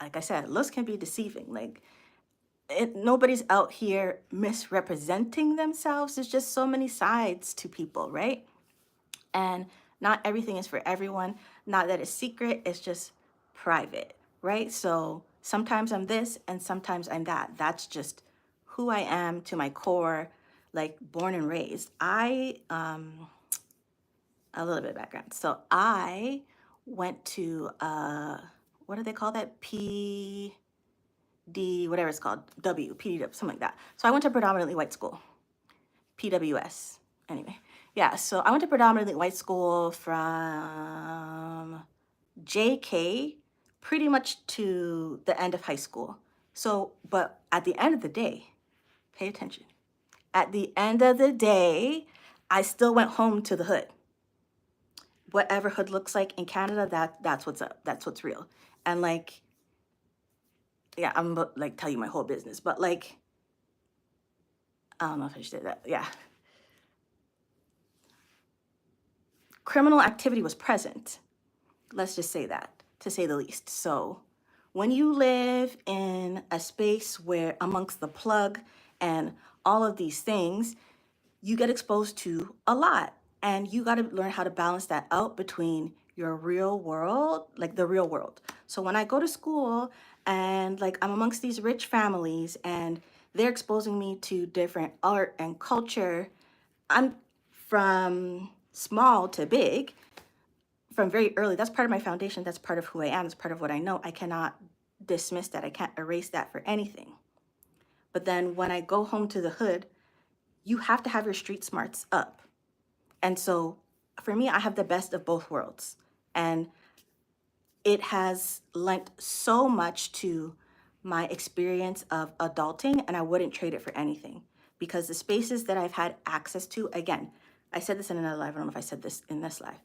[SPEAKER 1] Like I said, looks can be deceiving. Like, nobody's out here misrepresenting themselves. There's just so many sides to people, right? And not everything is for everyone. Not that it's secret, it's just private, right? So sometimes I'm this and sometimes I'm that. That's just who I am to my core, like born and raised. A little bit of background. So I went to, what do they call that? Whatever it's called, PDW, something like that. So I went to predominantly white school, PWS. Anyway, yeah, so I went to predominantly white school from JK pretty much to the end of high school. So, but at the end of the day, pay attention. At the end of the day, I still went home to the hood. Whatever hood looks like in Canada, that's what's up. That's what's real. And like, yeah, I'm about, like tell you my whole business, but like, I don't know if I should say that. Yeah, criminal activity was present. Let's just say that, to say the least. So, when you live in a space where amongst the plug and all of these things, you get exposed to a lot. And you got to learn how to balance that out between your real world, like the real world. So when I go to school and like I'm amongst these rich families and they're exposing me to different art and culture, I'm from small to big, from very early. That's part of my foundation. That's part of who I am. That's part of what I know. I cannot dismiss that. I can't erase that for anything. But then when I go home to the hood, you have to have your street smarts up. And so for me, I have the best of both worlds. And it has lent so much to my experience of adulting, and I wouldn't trade it for anything because the spaces that I've had access to, again, I said this in another live. I don't know if I said this in this live,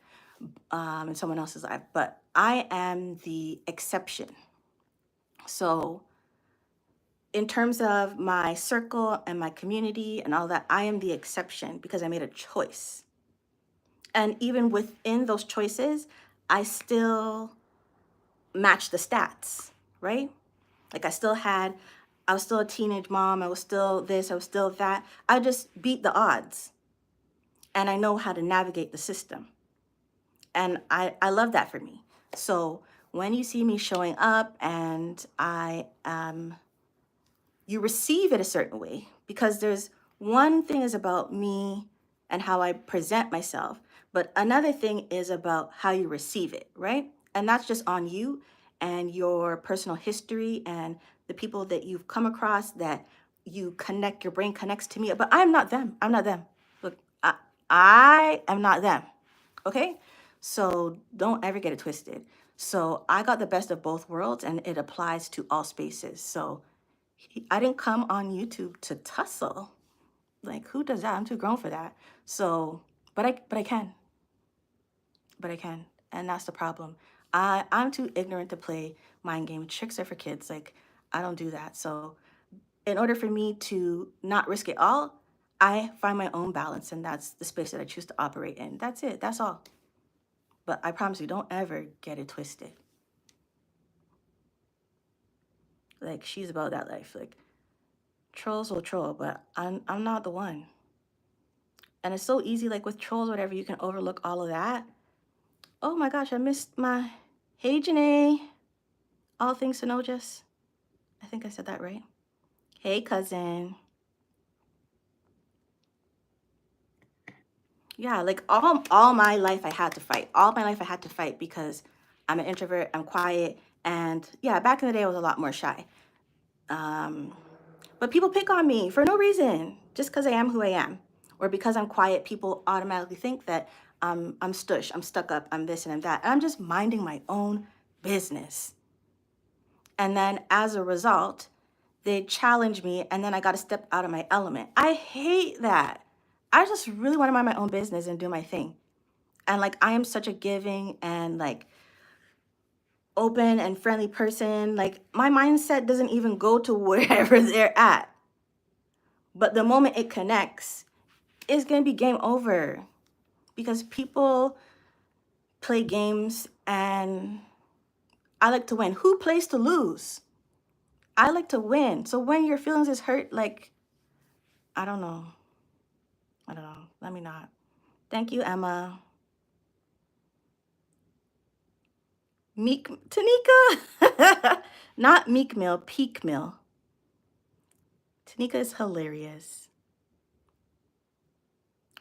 [SPEAKER 1] in someone else's live, but I am the exception. So, in terms of my circle and my community and all that, I am the exception because I made a choice. And even within those choices, I still match the stats, right? Like I was still a teenage mom. I was still this, I was still that. I just beat the odds and I know how to navigate the system. And I love that for me. So when you see me showing up and you receive it a certain way because there's one thing is about me and how I present myself, but another thing is about how you receive it, right? And that's just on you and your personal history and the people that you've come across that you connect, your brain connects to me. But I'm not them. I'm not them. Look, I am not them. Okay? So don't ever get it twisted. So I got the best of both worlds and it applies to all spaces. So I didn't come on YouTube to tussle. Like who does that? I'm too grown for that. So, but I can. But I can. And that's the problem. I'm too ignorant to play mind game. Tricks are for kids. Like I don't do that. So, in order for me to not risk it all, I find my own balance and that's the space that I choose to operate in. That's it. That's all. But I promise you, don't ever get it twisted. Like she's about that life. Like trolls will troll, but I'm not the one. And it's so easy, like with trolls, whatever, you can overlook all of that. Oh my gosh, I missed my hey Janae. All things to know just. I think I said that right. Hey cousin. Yeah, like all my life I had to fight. All my life I had to fight because I'm an introvert, I'm quiet, and yeah, back in the day I was a lot more shy. Um, but people pick on me for no reason, just because I am who I am. Or because I'm quiet, people automatically think that I'm stush, I'm stuck up, I'm this and I'm that. And I'm just minding my own business. And then as a result, they challenge me and then I got to step out of my element. I hate that. I just really want to mind my own business and do my thing. And like I am such a giving and like open and friendly person. Like my mindset doesn't even go to wherever they're at. But the moment it connects, it's going to be game over because people play games and I like to win. Who plays to lose? I like to win. So when your feelings is hurt, like, I don't know. I don't know. Let me not. Thank you, Emma. Meek Tanika. Not Meek Mill, Peak Mill. Tanika is hilarious.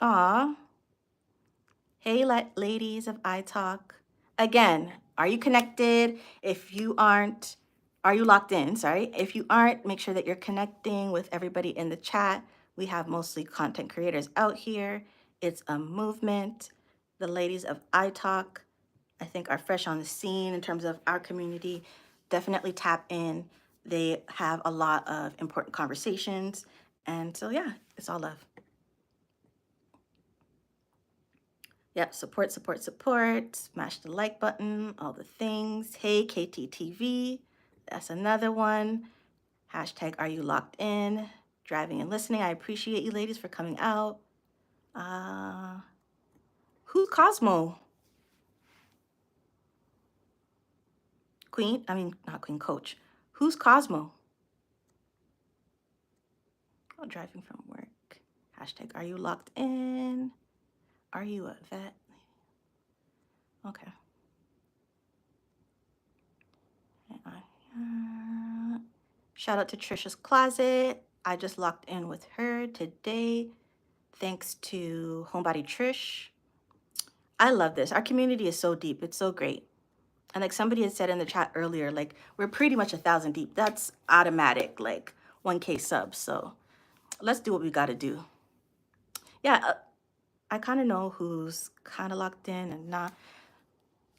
[SPEAKER 1] Aw. Hey, ladies of iTalk. Again, are you connected? If you aren't, are you locked in? Sorry. If you aren't, make sure that you're connecting with everybody in the chat. We have mostly content creators out here. It's a movement. The ladies of iTalk, I think, are fresh on the scene in terms of our community. Definitely tap in. They have a lot of important conversations. And so, yeah, it's all love. Yep, support, support, support. Smash the like button, all the things. Hey, KTTV. That's another one. Hashtag are you locked in? Driving and listening. I appreciate you ladies for coming out. Who's Cosmo? Queen? I mean, not Queen, Coach. Who's Cosmo? Oh, driving from work. Hashtag are you locked in? Are you a vet? Okay. Shout out to Trisha's Closet. I just locked in with her today. Thanks to Homebody Trish. I love this. Our community is so deep. It's so great. And like somebody had said in the chat earlier, like we're pretty much 1,000 deep. That's automatic, like 1K subs. So let's do what we got to do. Yeah, I kind of know who's kind of locked in and not.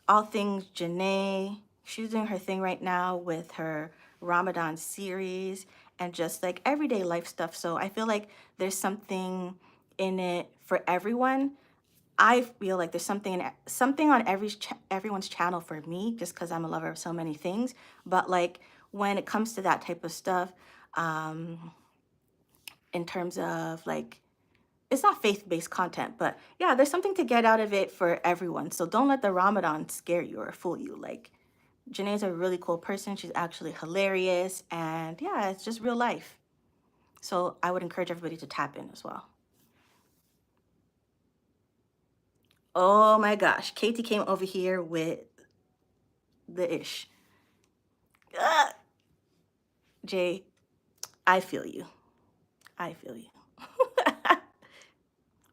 [SPEAKER 1] All things Janae. She's doing her thing right now with her Ramadan series and just like everyday life stuff. So I feel like there's something in it for everyone. I feel like there's something on everyone's channel for me, just because I'm a lover of so many things. But like when it comes to that type of stuff, in terms of like it's not faith-based content, but yeah, there's something to get out of it for everyone. So don't let the Ramadan scare you or fool you. Like Janae's a really cool person. She's actually hilarious, and yeah, it's just real life. So I would encourage everybody to tap in as well. Oh my gosh, Katie came over here with the ish. Ugh. Jay, I feel you. I feel you.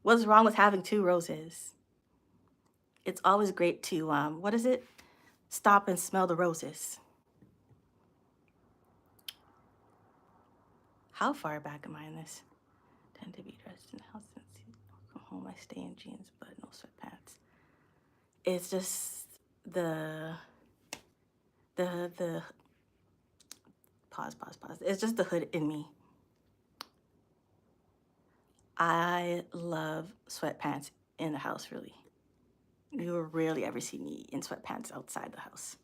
[SPEAKER 1] What's wrong with having two roses? It's always great to, what is it? Stop and smell the roses. How far back am I in this? Tend to be dressed in the house since you come home. I stay in jeans, but no sweatpants. It's just the pause. It's just the hood in me. I love sweatpants in the house, really. You will rarely ever see me in sweatpants outside the house.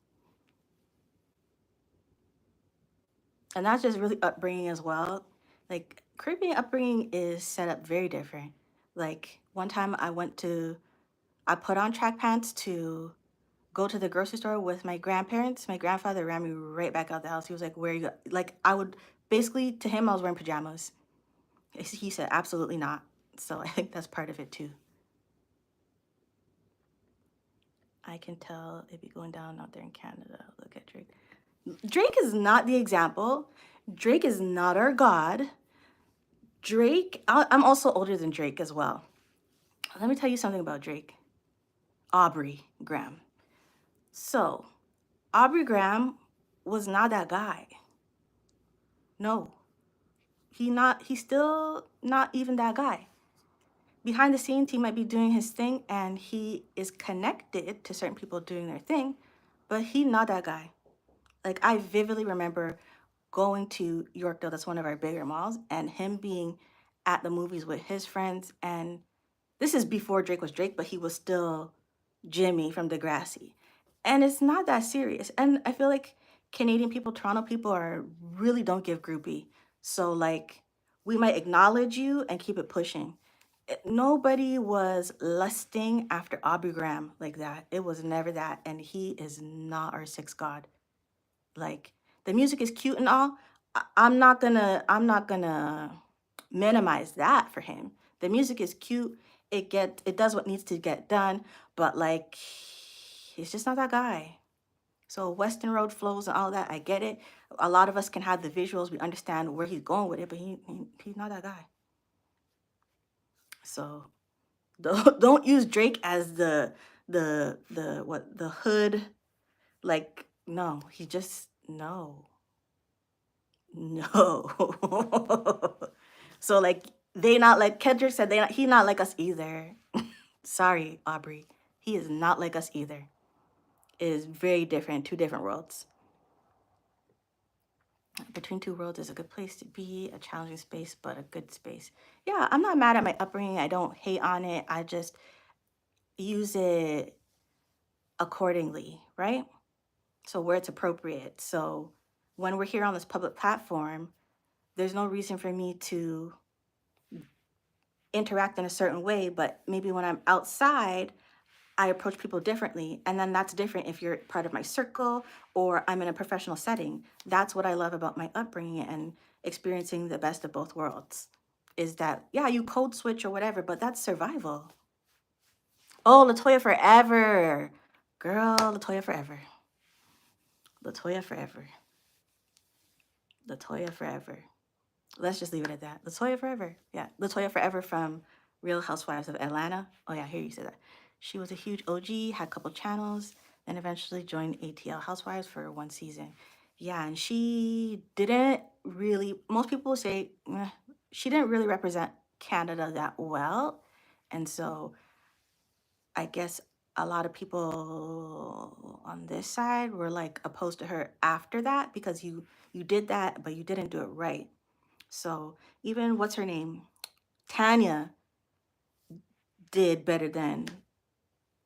[SPEAKER 1] And that's just really upbringing as well. Like Caribbean upbringing is set up very different. Like one time I put on track pants to go to the grocery store with my grandparents. My grandfather ran me right back out the house. He was like, "Where are you?" Like I would basically to him, I was wearing pajamas. He said, "Absolutely not." So I think that's part of it too. I can tell it be going down out there in Canada. Look at Drake. Drake is not the example. Drake is not our God. Drake, I'm also older than Drake as well. Let me tell you something about Drake. Aubrey Graham. So, Aubrey Graham was not that guy. No. He's still not even that guy. Behind the scenes, he might be doing his thing and he is connected to certain people doing their thing, but he's not that guy. Like I vividly remember going to Yorkdale, that's one of our bigger malls, and him being at the movies with his friends. And this is before Drake was Drake, but he was still Jimmy from Degrassi. And it's not that serious. And I feel like Canadian people, Toronto people are really don't give groupie. So like we might acknowledge you and keep it pushing. Nobody was lusting after Aubrey Graham like that. It was never that. And he is not our sixth god. Like the music is cute and all. I'm not gonna minimize that for him. The music is cute. It does what needs to get done, but like he's just not that guy. So Western Road flows and all that, I get it. A lot of us can have the visuals. We understand where he's going with it, but he's not that guy. So don't use Drake as the hood. Like no, he just no. No. So like they not like Kendrick said he not like us either. Sorry, Aubrey. He is not like us either. It is very different, two different worlds. Between two worlds is a good place to be, a challenging space, but a good space. Yeah, I'm not mad at my upbringing. I don't hate on it. I just use it accordingly, right? So where it's appropriate. So when we're here on this public platform, there's no reason for me to interact in a certain way, but maybe when I'm outside, I approach people differently. And then that's different if you're part of my circle or I'm in a professional setting. That's what I love about my upbringing and experiencing the best of both worlds is that, yeah, you code switch or whatever, but that's survival. Oh, Latoya forever. Girl, Latoya forever. Latoya forever. Latoya forever. Let's just leave it at that. Latoya forever. Yeah, Latoya forever from Real Housewives of Atlanta. Oh yeah, here you said that. She was a huge OG, had a couple channels, and eventually joined ATL Housewives for one season. Yeah, and she didn't really. Most people say she didn't really represent Canada that well, and so I guess a lot of people on this side were like opposed to her after that because you did that, but you didn't do it right. So even what's her name? Tanya did better than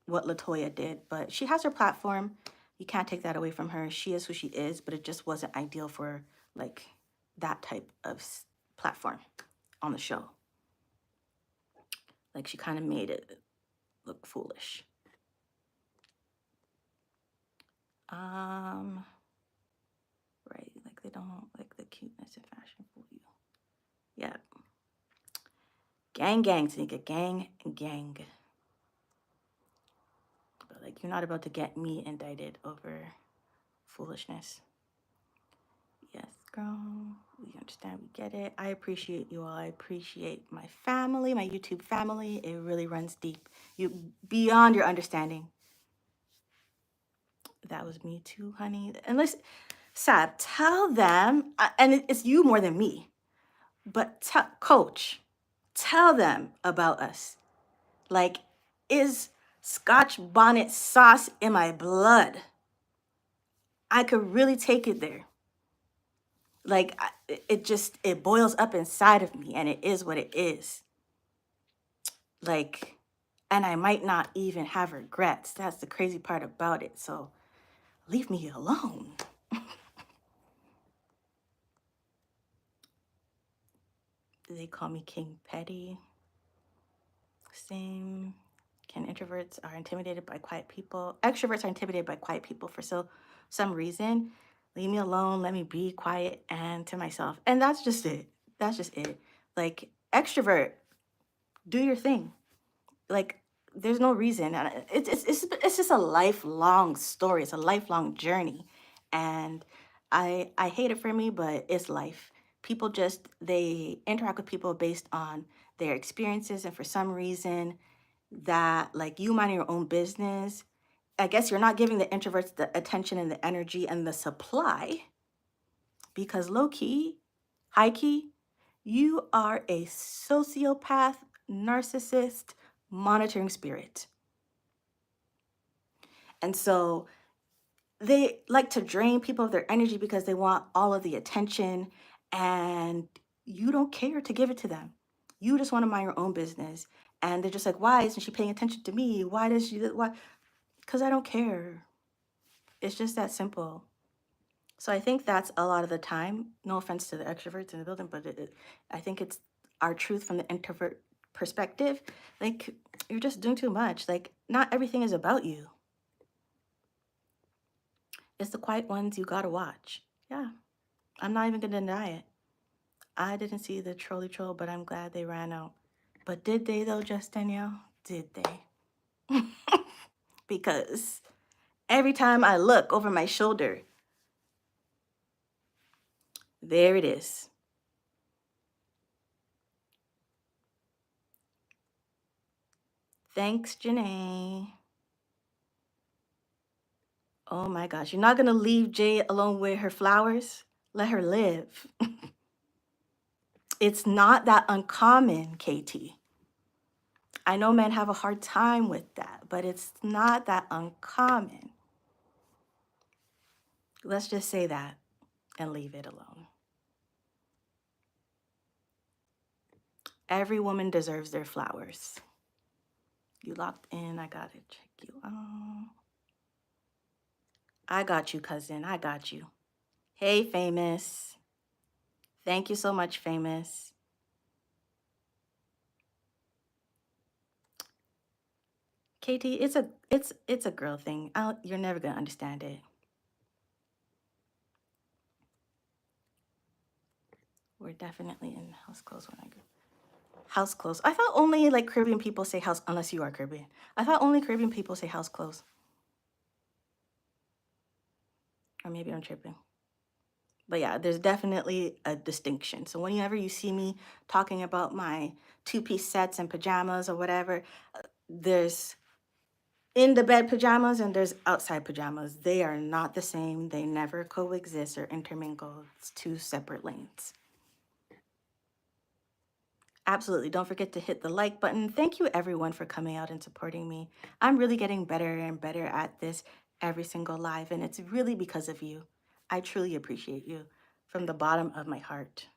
[SPEAKER 1] what Latoya did, but she has her platform. You can't take that away from her. She is who she is, but it just wasn't ideal for like that type of platform on the show. Like she kind of made it look foolish. Right, like they don't like the cuteness and fashion for you. Yeah. Gang, gang, Tanika, gang, gang. But like you're not about to get me indicted over foolishness. Yes, girl. We understand. We get it. I appreciate you all. I appreciate my family, my YouTube family. It really runs deep. You beyond your understanding. That was me too, honey. And listen, Sab, tell them, and it's you more than me, but Coach, tell them about us. Like, is Scotch bonnet sauce in my blood? I could really take it there. Like it boils up inside of me and it is what it is. Like, and I might not even have regrets. That's the crazy part about it. So leave me alone. They call me King Petty. Same. Can introverts are intimidated by quiet people? Extroverts are intimidated by quiet people for some reason. Leave me alone. Let me be quiet and to myself. And that's just it. That's just it. Like extrovert, do your thing. Like there's no reason. It's just a lifelong story. It's a lifelong journey, and I hate it for me, but it's life. People just they interact with people based on their experiences, and for some reason, that like you mind your own business. I guess you're not giving the introverts the attention and the energy and the supply because low key, high key, you are a sociopath, narcissist, monitoring spirit. And so they like to drain people of their energy because they want all of the attention and you don't care to give it to them. You just want to mind your own business. And they're just like, why isn't she paying attention to me? Why does she, why? Because I don't care. It's just that simple. So I think that's a lot of the time. No offense to the extroverts in the building, but I think it's our truth from the introvert perspective. Like you're just doing too much. Like not everything is about you. It's the quiet ones you gotta watch. Yeah, I'm not even gonna deny it. I didn't see the trolley troll, but I'm glad they ran out. But did they though, Just Danielle? Did they? Because every time I look over my shoulder, there it is. Thanks, Janae. Oh my gosh, you're not gonna leave Jay alone with her flowers? Let her live. It's not that uncommon, KT. I know men have a hard time with that, but it's not that uncommon. Let's just say that. and leave it alone. Every woman deserves their flowers. You locked in. I gotta check you out. I got you, cousin. I got you. Hey, famous. Thank you so much, famous. Katie, it's a girl thing. You're never gonna understand it. We're definitely in house clothes when I go. House clothes. I thought only like Caribbean people say house, unless you are Caribbean. I thought only Caribbean people say house clothes. Or maybe I'm tripping. But yeah, there's definitely a distinction. So whenever you see me talking about my two-piece sets and pajamas or whatever, there's in the bed pajamas and there's outside pajamas. They are not the same. They never coexist or intermingle. It's two separate lanes. Absolutely. Don't forget to hit the like button. Thank you everyone for coming out and supporting me. I'm really getting better and better at this every single live, and it's really because of you. I truly appreciate you from the bottom of my heart.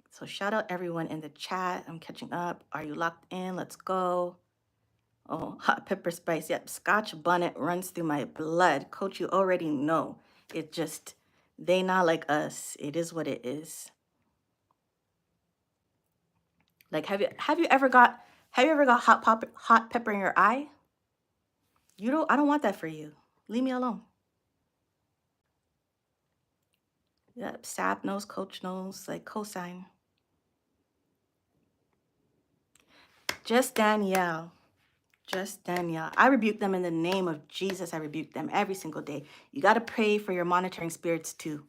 [SPEAKER 1] So shout out everyone in the chat. I'm catching up. Are you locked in? Let's go. Oh, hot pepper spice. Yep, Scotch bonnet runs through my blood. Coach, you already know. It just, they not like us. It is what it is. Like, have you ever got hot pepper in your eye? I don't want that for you. Leave me alone. Yep, Sap knows, Coach knows, like cosign. Just Danielle. Just Danielle. I rebuke them in the name of Jesus. I rebuke them every single day. You got to pray for your monitoring spirits too.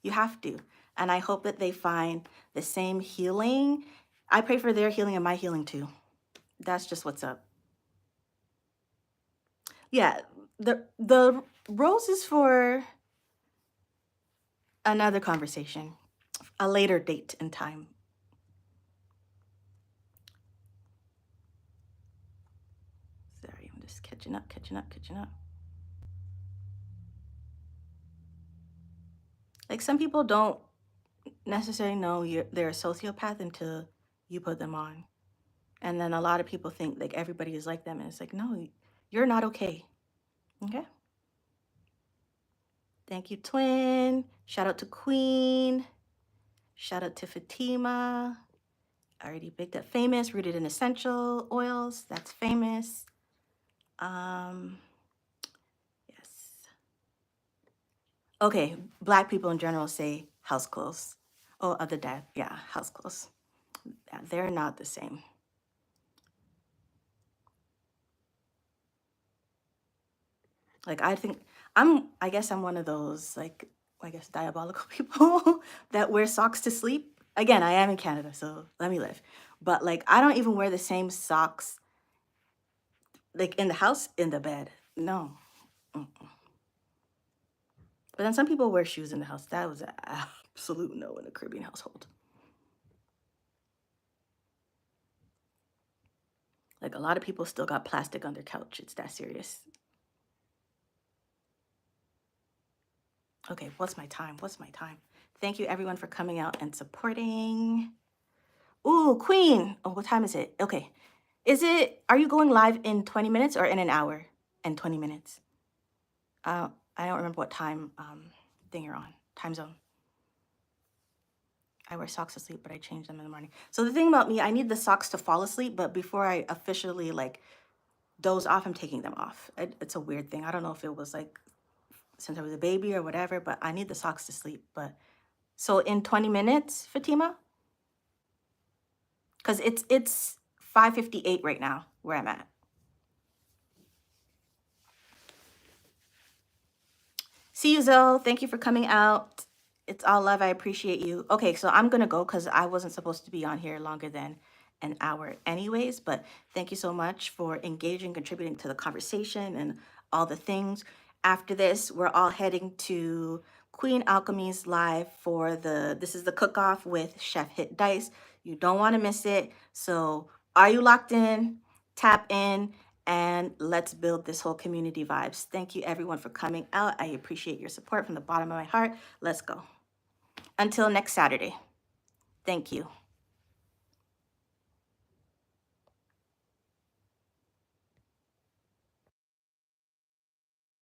[SPEAKER 1] You have to. And I hope that they find the same healing. I pray for their healing and my healing too. That's just what's up. Yeah, the rose is for another conversation, a later date and time. Sorry, I'm just catching up. Like some people don't necessarily know they're a sociopath until you put them on. And then a lot of people think like everybody is like them. And it's like, no, you're not okay. Okay. Thank you, twin. Shout out to Queen. Shout out to Fatima. I already picked up famous, rooted in essential oils. That's famous. Yes. Okay, Black people in general say house clothes. Oh, of the dead. Yeah, house clothes. Yeah, they're not the same. Like I guess I'm one of those like I guess diabolical people that wear socks to sleep. Again, I am in Canada, so let me live. But like I don't even wear the same socks like in the house in the bed. No. Mm. But then some people wear shoes in the house. That was an absolute no in a Caribbean household. Like a lot of people still got plastic on their couch. It's that serious. Okay, what's my time? Thank you everyone for coming out and supporting. Ooh, Queen. Oh, what time is it? Okay. Are you going live in 20 minutes or in an hour and 20 minutes? I don't remember what time thing you're on, time zone. I wear socks to sleep, but I change them in the morning. So the thing about me, I need the socks to fall asleep, but before I officially like doze off, I'm taking them off. It's a weird thing. I don't know if it was like since I was a baby or whatever, but I need the socks to sleep. But so in 20 minutes, Fatima? Because it's 5:58 right now where I'm at. See you, Zoe. Thank you for coming out. It's all love. I appreciate you. Okay, so I'm gonna go because I wasn't supposed to be on here longer than an hour anyways, but thank you so much for engaging, contributing to the conversation and all the things. After this, we're all heading to Queen Alchemy's live for this is the cook-off with Chef Hit Dice. You don't want to miss it. So are you locked in? Tap in and let's build this whole community vibes. Thank you everyone for coming out. I appreciate your support from the bottom of my heart. Let's go. Until next Saturday. Thank you.